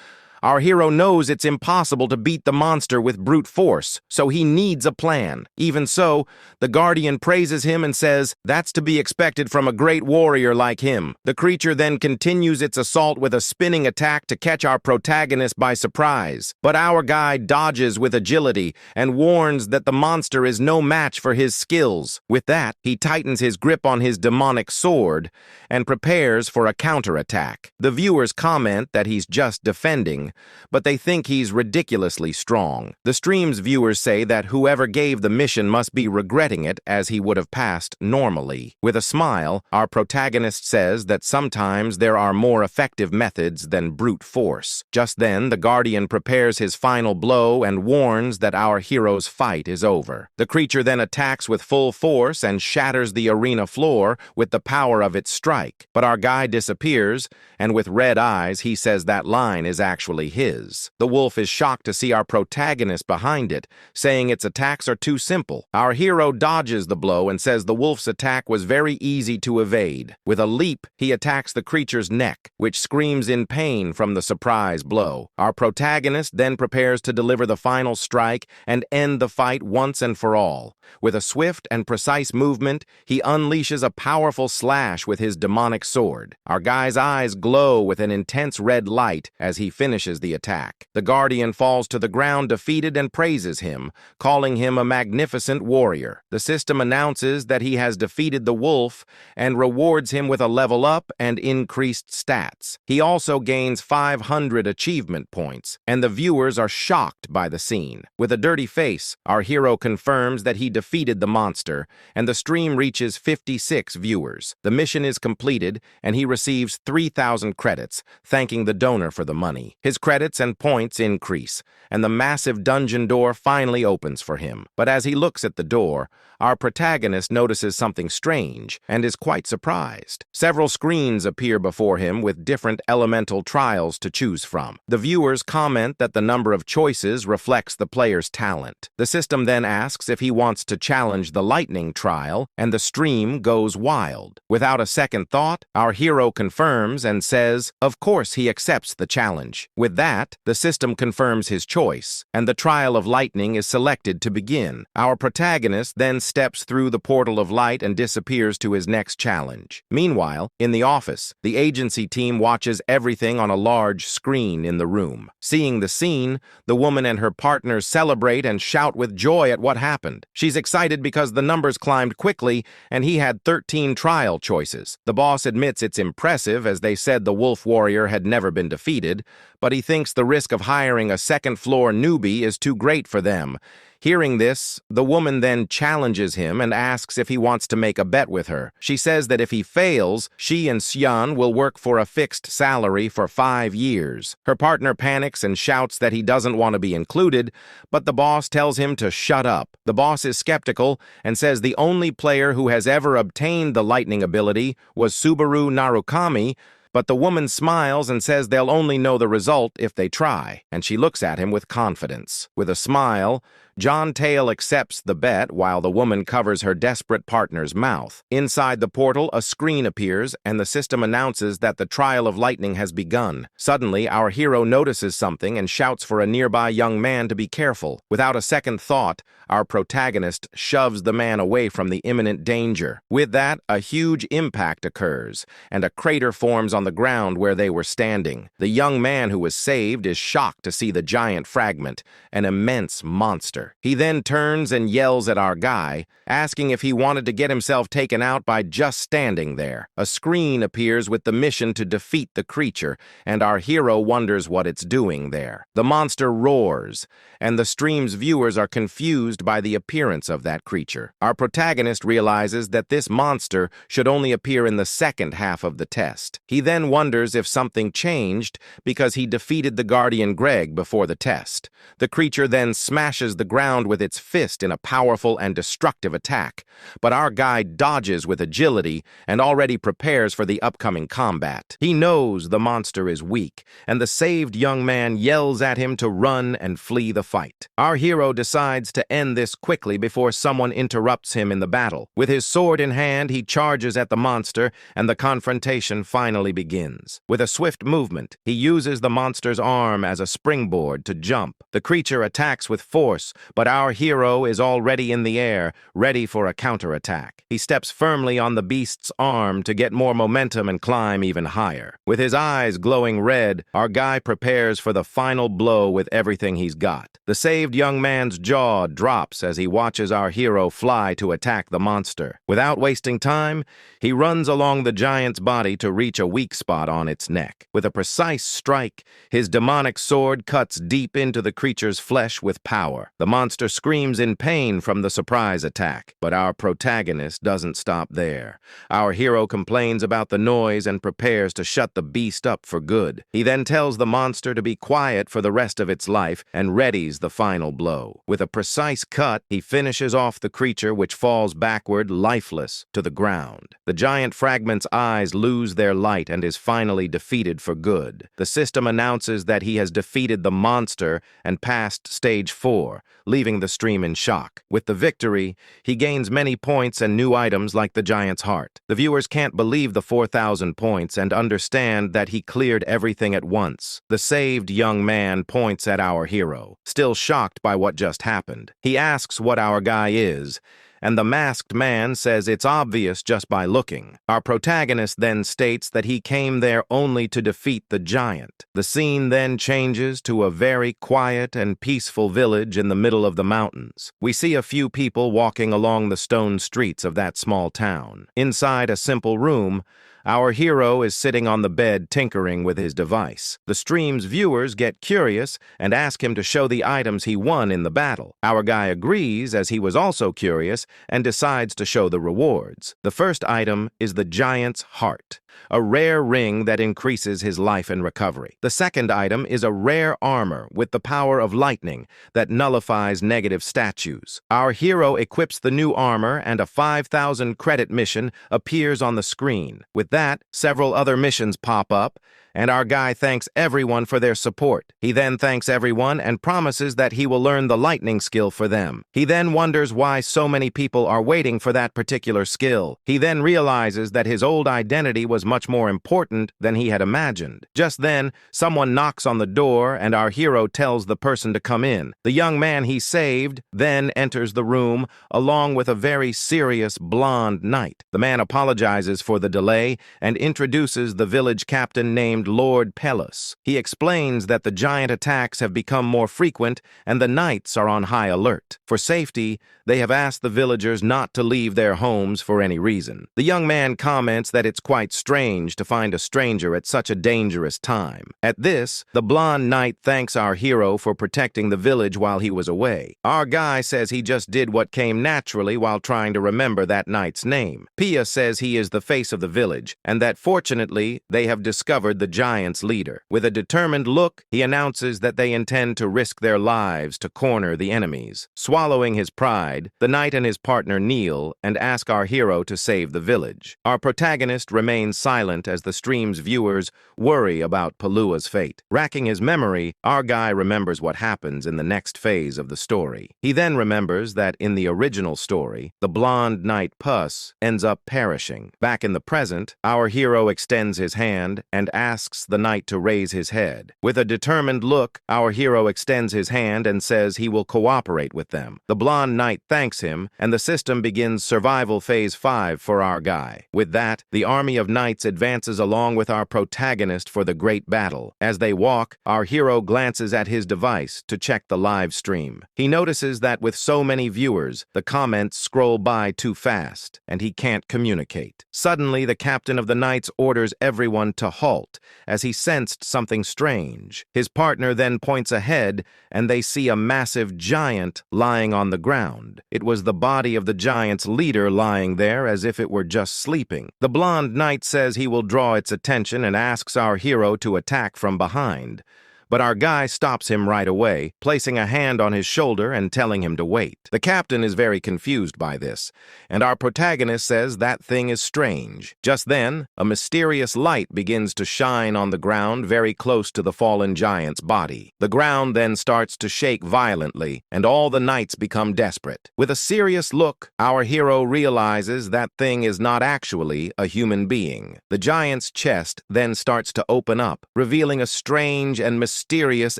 S1: Our hero knows it's impossible to beat the monster with brute force, so he needs a plan. Even so, the guardian praises him and says, "That's to be expected from a great warrior like him." The creature then continues its assault with a spinning attack to catch our protagonist by surprise. But our guy dodges with agility and warns that the monster is no match for his skills. With that, he tightens his grip on his demonic sword and prepares for a counterattack. The viewers comment that he's just defending, but they think he's ridiculously strong. The stream's viewers say that whoever gave the mission must be regretting it, as he would have passed normally. With a smile, our protagonist says that sometimes there are more effective methods than brute force. Just then, the guardian prepares his final blow and warns that our hero's fight is over. The creature then attacks with full force and shatters the arena floor with the power of its strike. But our guy disappears, and with red eyes, he says that line is actually his. The wolf is shocked to see our protagonist behind it, saying its attacks are too simple. Our hero dodges the blow and says the wolf's attack was very easy to evade. With a leap, he attacks the creature's neck, which screams in pain from the surprise blow. Our protagonist then prepares to deliver the final strike and end the fight once and for all. With a swift and precise movement, he unleashes a powerful slash with his demonic sword. Our guy's eyes glow with an intense red light as he finishes the attack. The guardian falls to the ground defeated and praises him, calling him a magnificent warrior. The system announces that he has defeated the wolf and rewards him with a level up and increased stats. He also gains 500 achievement points, and the viewers are shocked by the scene. With a dirty face, our hero confirms that he defeated the monster, and the stream reaches 56 viewers. The mission is completed, and he receives 3,000 credits, thanking the donor for the money. His credits and points increase, and the massive dungeon door finally opens for him. But as he looks at the door, our protagonist notices something strange and is quite surprised. Several screens appear before him with different elemental trials to choose from. The viewers comment that the number of choices reflects the player's talent. The system then asks if he wants to challenge the lightning trial, and the stream goes wild. Without a second thought, our hero confirms and says, of course he accepts the challenge. With that, the system confirms his choice, and the trial of lightning is selected to begin. Our protagonist then steps through the portal of light and disappears to his next challenge. Meanwhile, in the office, the agency team watches everything on a large screen in the room. Seeing the scene, the woman and her partner celebrate and shout with joy at what happened. She's excited because the numbers climbed quickly and he had 13 trial choices. The boss admits it's impressive, as they said the wolf warrior had never been defeated, but he thinks the risk of hiring a second-floor newbie is too great for them. Hearing this, the woman then challenges him and asks if he wants to make a bet with her. She says that if he fails, she and Xian will work for a fixed salary for 5 years. Her partner panics and shouts that he doesn't want to be included, but the boss tells him to shut up. The boss is skeptical and says the only player who has ever obtained the lightning ability was Subaru Narukami, but the woman smiles and says they'll only know the result if they try, and she looks at him with confidence. With a smile, John Tail accepts the bet while the woman covers her desperate partner's mouth. Inside the portal, a screen appears, and the system announces that the trial of lightning has begun. Suddenly, our hero notices something and shouts for a nearby young man to be careful. Without a second thought, our protagonist shoves the man away from the imminent danger. With that, a huge impact occurs, and a crater forms on the ground where they were standing. The young man who was saved is shocked to see the giant fragment, an immense monster. He then turns and yells at our guy, asking if he wanted to get himself taken out by just standing there. A screen appears with the mission to defeat the creature, and our hero wonders what it's doing there. The monster roars, and the stream's viewers are confused by the appearance of that creature. Our protagonist realizes that this monster should only appear in the second half of the test. He then wonders if something changed because he defeated the Guardian Greg before the test. The creature then smashes the ground with its fist in a powerful and destructive attack, but our guy dodges with agility and already prepares for the upcoming combat. He knows the monster is weak, and the saved young man yells at him to run and flee the fight. Our hero decides to end this quickly before someone interrupts him in the battle. With his sword in hand, he charges at the monster, and the confrontation finally begins. With a swift movement, he uses the monster's arm as a springboard to jump. The creature attacks with force, but our hero is already in the air, ready for a counterattack. He steps firmly on the beast's arm to get more momentum and climb even higher. With his eyes glowing red, our guy prepares for the final blow with everything he's got. The saved young man's jaw drops as he watches our hero fly to attack the monster. Without wasting time, he runs along the giant's body to reach a weak spot on its neck. With a precise strike, his demonic sword cuts deep into the creature's flesh with power. The monster screams in pain from the surprise attack, but our protagonist doesn't stop there. Our hero complains about the noise and prepares to shut the beast up for good. He then tells the monster to be quiet for the rest of its life and readies the final blow. With a precise cut, he finishes off the creature, which falls backward, lifeless, to the ground. The giant fragment's eyes lose their light and is finally defeated for good. The system announces that he has defeated the monster and passed stage 4, leaving the stream in shock. With the victory, he gains many points and new items like the giant's heart. The viewers can't believe the 4,000 points and understand that he cleared everything at once. The saved young man points at our hero, still shocked by what just happened. He asks what our guy is, and the masked man says it's obvious just by looking. Our protagonist then states that he came there only to defeat the giant. The scene then changes to a very quiet and peaceful village in the middle of the mountains. We see a few people walking along the stone streets of that small town. Inside a simple room, our hero is sitting on the bed tinkering with his device. The stream's viewers get curious and ask him to show the items he won in the battle. Our guy agrees, as he was also curious, and decides to show the rewards. The first item is the giant's heart, a rare ring that increases his life and recovery. The second item is a rare armor with the power of lightning that nullifies negative statues. Our hero equips the new armor and a 5,000 credit mission appears on the screen. With that, several other missions pop up, and our guy thanks everyone for their support. He then thanks everyone and promises that he will learn the lightning skill for them. He then wonders why so many people are waiting for that particular skill. He then realizes that his old identity was much more important than he had imagined. Just then, someone knocks on the door and our hero tells the person to come in. The young man he saved then enters the room along with a very serious blonde knight. The man apologizes for the delay and introduces the village captain named Lord Pelus. He explains that the giant attacks have become more frequent and the knights are on high alert. For safety, they have asked the villagers not to leave their homes for any reason. The young man comments that it's quite strange to find a stranger at such a dangerous time. At this, the blonde knight thanks our hero for protecting the village while he was away. Our guy says he just did what came naturally while trying to remember that knight's name. Pia says he is the face of the village and that fortunately they have discovered the giant's leader. With a determined look, he announces that they intend to risk their lives to corner the enemies. Swallowing his pride, the knight and his partner kneel and ask our hero to save the village. Our protagonist remains silent as the stream's viewers worry about Palua's fate. Racking his memory, our guy remembers what happens in the next phase of the story. He then remembers that in the original story, the blonde knight Puss ends up perishing. Back in the present, our hero extends his hand and asks the knight to raise his head. With a determined look, our hero extends his hand and says he will cooperate with them. The blonde knight thanks him, and the system begins survival phase 5 for our guy. With that, the army of knights advances along with our protagonist for the great battle. As they walk, our hero glances at his device to check the live stream. He notices that with so many viewers, the comments scroll by too fast, and he can't communicate. Suddenly, the captain of the knights orders everyone to halt, as he sensed something strange. His partner then points ahead, and they see a massive giant lying on the ground. It was the body of the giant's leader lying there as if it were just sleeping. The blonde knight says he will draw its attention and asks our hero to attack from behind. but our guy stops him right away, placing a hand on his shoulder and telling him to wait. The captain is very confused by this, and our protagonist says that thing is strange. Just then, a mysterious light begins to shine on the ground very close to the fallen giant's body. The ground then starts to shake violently, and all the knights become desperate. With a serious look, our hero realizes that thing is not actually a human being. The giant's chest then starts to open up, revealing a strange and mysterious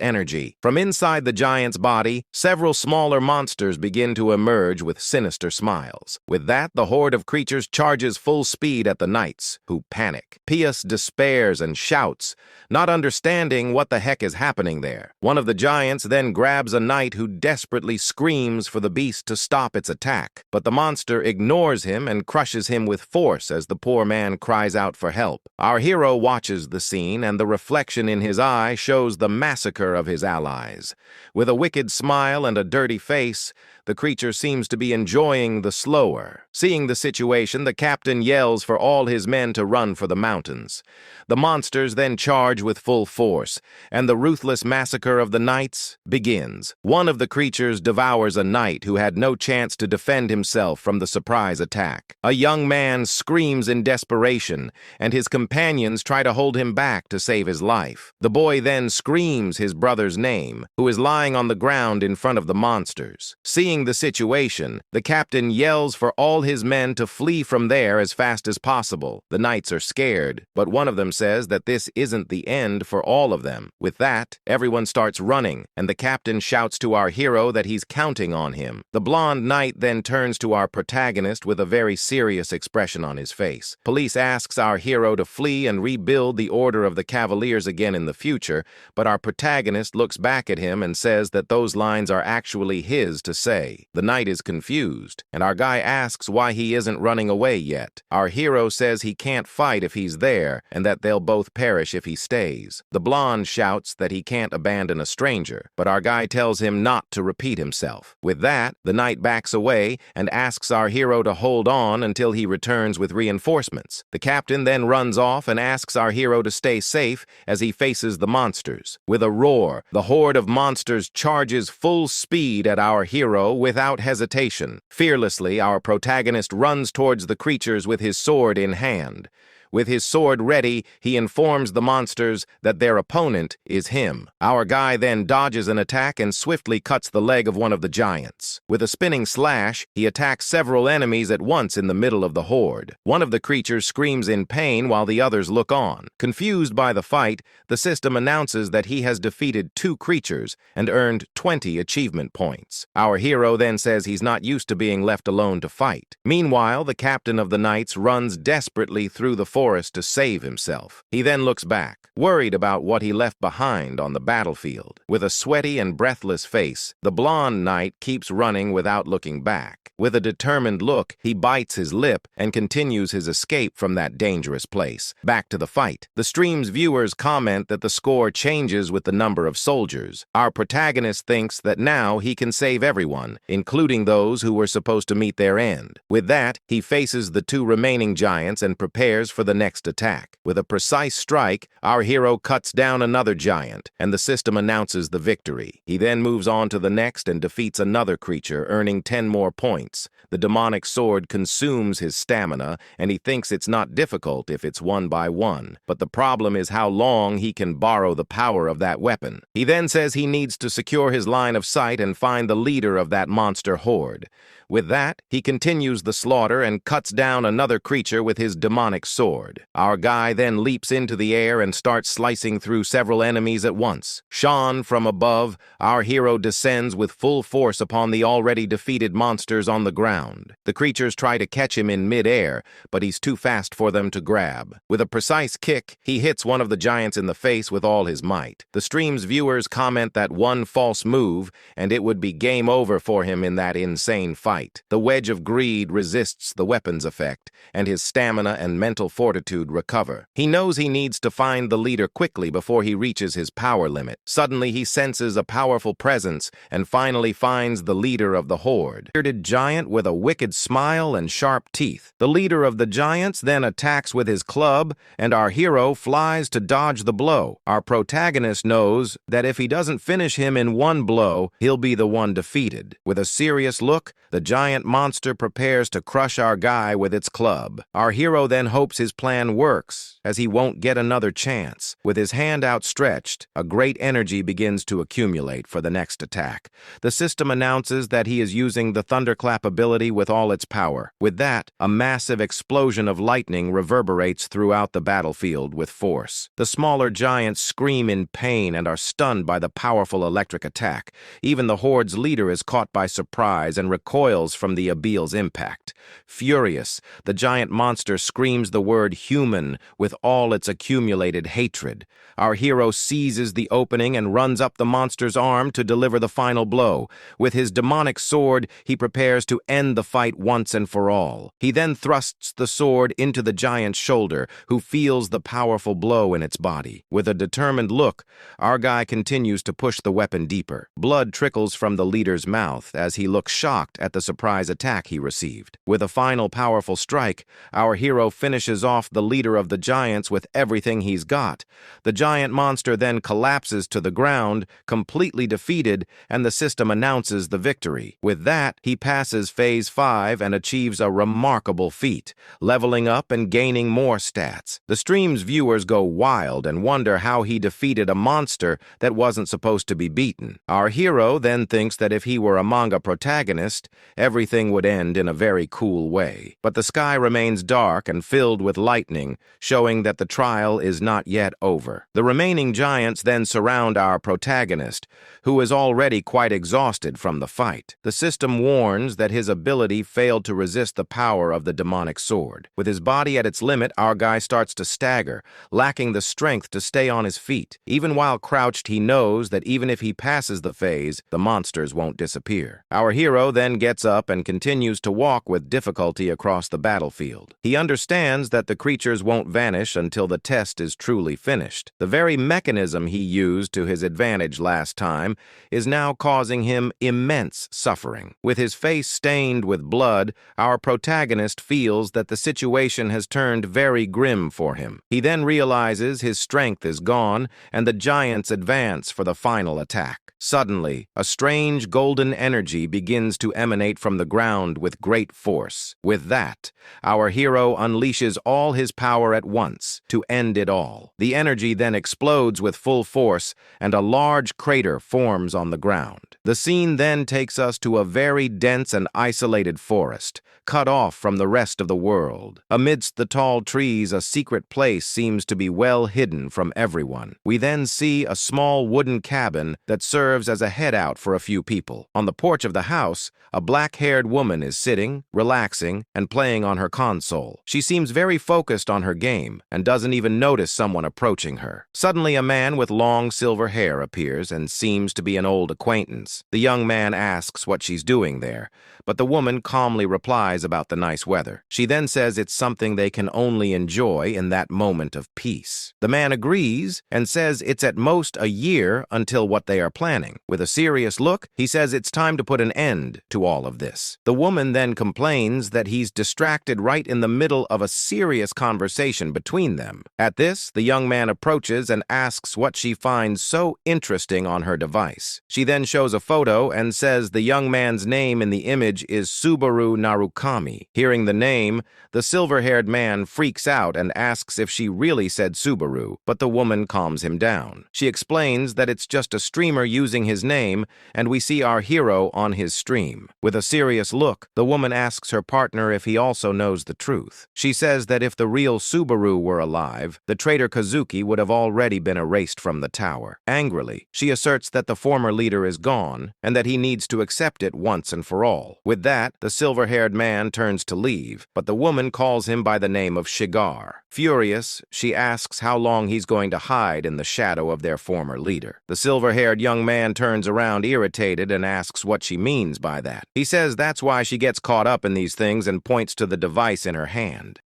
S1: energy. From inside the giant's body, several smaller monsters begin to emerge with sinister smiles. With that, the horde of creatures charges full speed at the knights, who panic. Pius despairs and shouts, not understanding what the heck is happening there. One of the giants then grabs a knight who desperately screams for the beast to stop its attack, but the monster ignores him and crushes him with force as the poor man cries out for help. Our hero watches the scene, and the reflection in his eye shows the massacre of his allies. With a wicked smile and a dirty face, the creature seems to be enjoying the slower. Seeing the situation, the captain yells for all his men to run for the mountains. The monsters then charge with full force, and the ruthless massacre of the knights begins. One of the creatures devours a knight who had no chance to defend himself from the surprise attack. A young man screams in desperation, and his companions try to hold him back to save his life. The boy then screams his brother's name, who is lying on the ground in front of the monsters. Seeing the situation, the captain yells for all his men to flee from there as fast as possible. The knights are scared, but one of them says that this isn't the end for all of them. With that, everyone starts running, and the captain shouts to our hero that he's counting on him. The blonde knight then turns to our protagonist with a very serious expression on his face. Police asks our hero to flee and rebuild the order of the Cavaliers again in the future, but our protagonist looks back at him and says that those lines are actually his to say. The knight is confused, and our guy asks why he isn't running away yet. Our hero says he can't fight if he's there, and that they'll both perish if he stays. The blonde shouts that he can't abandon a stranger, but our guy tells him not to repeat himself. With that, the knight backs away and asks our hero to hold on until he returns with reinforcements. The captain then runs off and asks our hero to stay safe as he faces the monsters. With a roar, the horde of monsters charges full speed at our hero without hesitation. Fearlessly, our protagonist runs towards the creatures with his sword in hand. With his sword ready, he informs the monsters that their opponent is him. Our guy then dodges an attack and swiftly cuts the leg of one of the giants. With a spinning slash, he attacks several enemies at once in the middle of the horde. One of the creatures screams in pain while the others look on. Confused by the fight, the system announces that he has defeated 2 creatures and earned 20 achievement points. Our hero then says he's not used to being left alone to fight. Meanwhile, the captain of the knights runs desperately through the forest to save himself. He then looks back, worried about what he left behind on the battlefield. With a sweaty and breathless face, the blonde knight keeps running without looking back. With a determined look, he bites his lip and continues his escape from that dangerous place. Back to the fight. The stream's viewers comment that the score changes with the number of soldiers. Our protagonist thinks that now he can save everyone, including those who were supposed to meet their end. With that, he faces the 2 remaining giants and prepares for the next attack. With a precise strike, our hero cuts down another giant, and the system announces the victory. He then moves on to the next and defeats another creature, earning 10 more points. The demonic sword consumes his stamina, and he thinks it's not difficult if it's 1 by 1. But the problem is how long he can borrow the power of that weapon. He then says he needs to secure his line of sight and find the leader of that monster horde. With that, he continues the slaughter and cuts down another creature with his demonic sword. Our guy then leaps into the air and starts slicing through several enemies at once. Shone from above, our hero descends with full force upon the already defeated monsters on the ground. The creatures try to catch him in mid-air, but he's too fast for them to grab. With a precise kick, he hits one of the giants in the face with all his might. The stream's viewers comment that one false move, and it would be game over for him in that insane fight. The wedge of greed resists the weapon's effect, and his stamina and mental force fortitude recover. He knows he needs to find the leader quickly before he reaches his power limit. Suddenly, he senses a powerful presence and finally finds the leader of the horde. A bearded giant with a wicked smile and sharp teeth. The leader of the giants then attacks with his club, and our hero flies to dodge the blow. Our protagonist knows that if he doesn't finish him in one blow, he'll be the one defeated. With a serious look, the giant monster prepares to crush our guy with its club. Our hero then hopes his plan works, as he won't get another chance. With his hand outstretched, a great energy begins to accumulate for the next attack. The system announces that he is using the thunderclap ability with all its power. With that, a massive explosion of lightning reverberates throughout the battlefield with force. The smaller giants scream in pain and are stunned by the powerful electric attack. Even the horde's leader is caught by surprise and recoils from the abeel's impact. Furious, the giant monster screams the word human with all its accumulated hatred. Our hero seizes the opening and runs up the monster's arm to deliver the final blow. With his demonic sword, he prepares to end the fight once and for all. He then thrusts the sword into the giant's shoulder, who feels the powerful blow in its body. With a determined look, our guy continues to push the weapon deeper. Blood trickles from the leader's mouth as he looks shocked at the surprise attack he received. With a final powerful strike, our hero finishes off the leader of the giants with everything he's got. The giant monster then collapses to the ground, completely defeated, and the system announces the victory. With that, he passes Phase 5 and achieves a remarkable feat, leveling up and gaining more stats. The stream's viewers go wild and wonder how he defeated a monster that wasn't supposed to be beaten. Our hero then thinks that if he were a manga protagonist, everything would end in a very cool way. But the sky remains dark and filled with lightning, showing that the trial is not yet over. The remaining giants then surround our protagonist, who is already quite exhausted from the fight. The system warns that his ability failed to resist the power of the demonic sword. With his body at its limit, our guy starts to stagger, lacking the strength to stay on his feet. Even while crouched, he knows that even if he passes the phase, the monsters won't disappear. Our hero then gets up and continues to walk with difficulty across the battlefield. He understands that the creatures won't vanish until the test is truly finished. The very mechanism he used to his advantage last time is now causing him immense suffering. With his face stained with blood, our protagonist feels that the situation has turned very grim for him. He then realizes his strength is gone, and the giants advance for the final attack. Suddenly, a strange golden energy begins to emanate from the ground with great force. With that, our hero unleashes all his power at once to end it all. The energy then explodes with full force, and a large crater forms on the ground. The scene then takes us to a very dense and isolated forest, cut off from the rest of the world. Amidst the tall trees, a secret place seems to be well hidden from everyone. We then see a small wooden cabin that serves as a hideout for a few people. On the porch of the house, a black-haired woman is sitting, relaxing, and playing on her console. She seems very focused on her game and doesn't even notice someone approaching her. Suddenly, a man with long silver hair appears and seems to be an old acquaintance. The young man asks what she's doing there, but the woman calmly replies about the nice weather. She then says it's something they can only enjoy in that moment of peace. The man agrees and says it's at most a year until what they are planning. With a serious look, he says it's time to put an end to all of this. The woman then complains that he's distracted right in the middle of a serious conversation between them. At this, the young man approaches and asks what she finds so interesting on her device. She then shows a photo and says the young man's name in the image is Subaru Narukami. Hearing the name, the silver-haired man freaks out and asks if she really said Subaru, but the woman calms him down. She explains that it's just a streamer using his name, and we see our hero on his stream. With a serious look, the woman asks her partner if he also knows the truth. She says that if the real Subaru were alive, the traitor Kazuki would have already been erased from the tower. Angrily, she asserts that the former leader is gone, and that he needs to accept it once and for all. With that, the silver-haired man turns to leave, but the woman calls him by the name of Shigar. Furious, she asks how long he's going to hide in the shadow of their former leader. The silver-haired young man turns around irritated and asks what she means by that. He says that's why she gets caught up in these things and points to the device in her hand.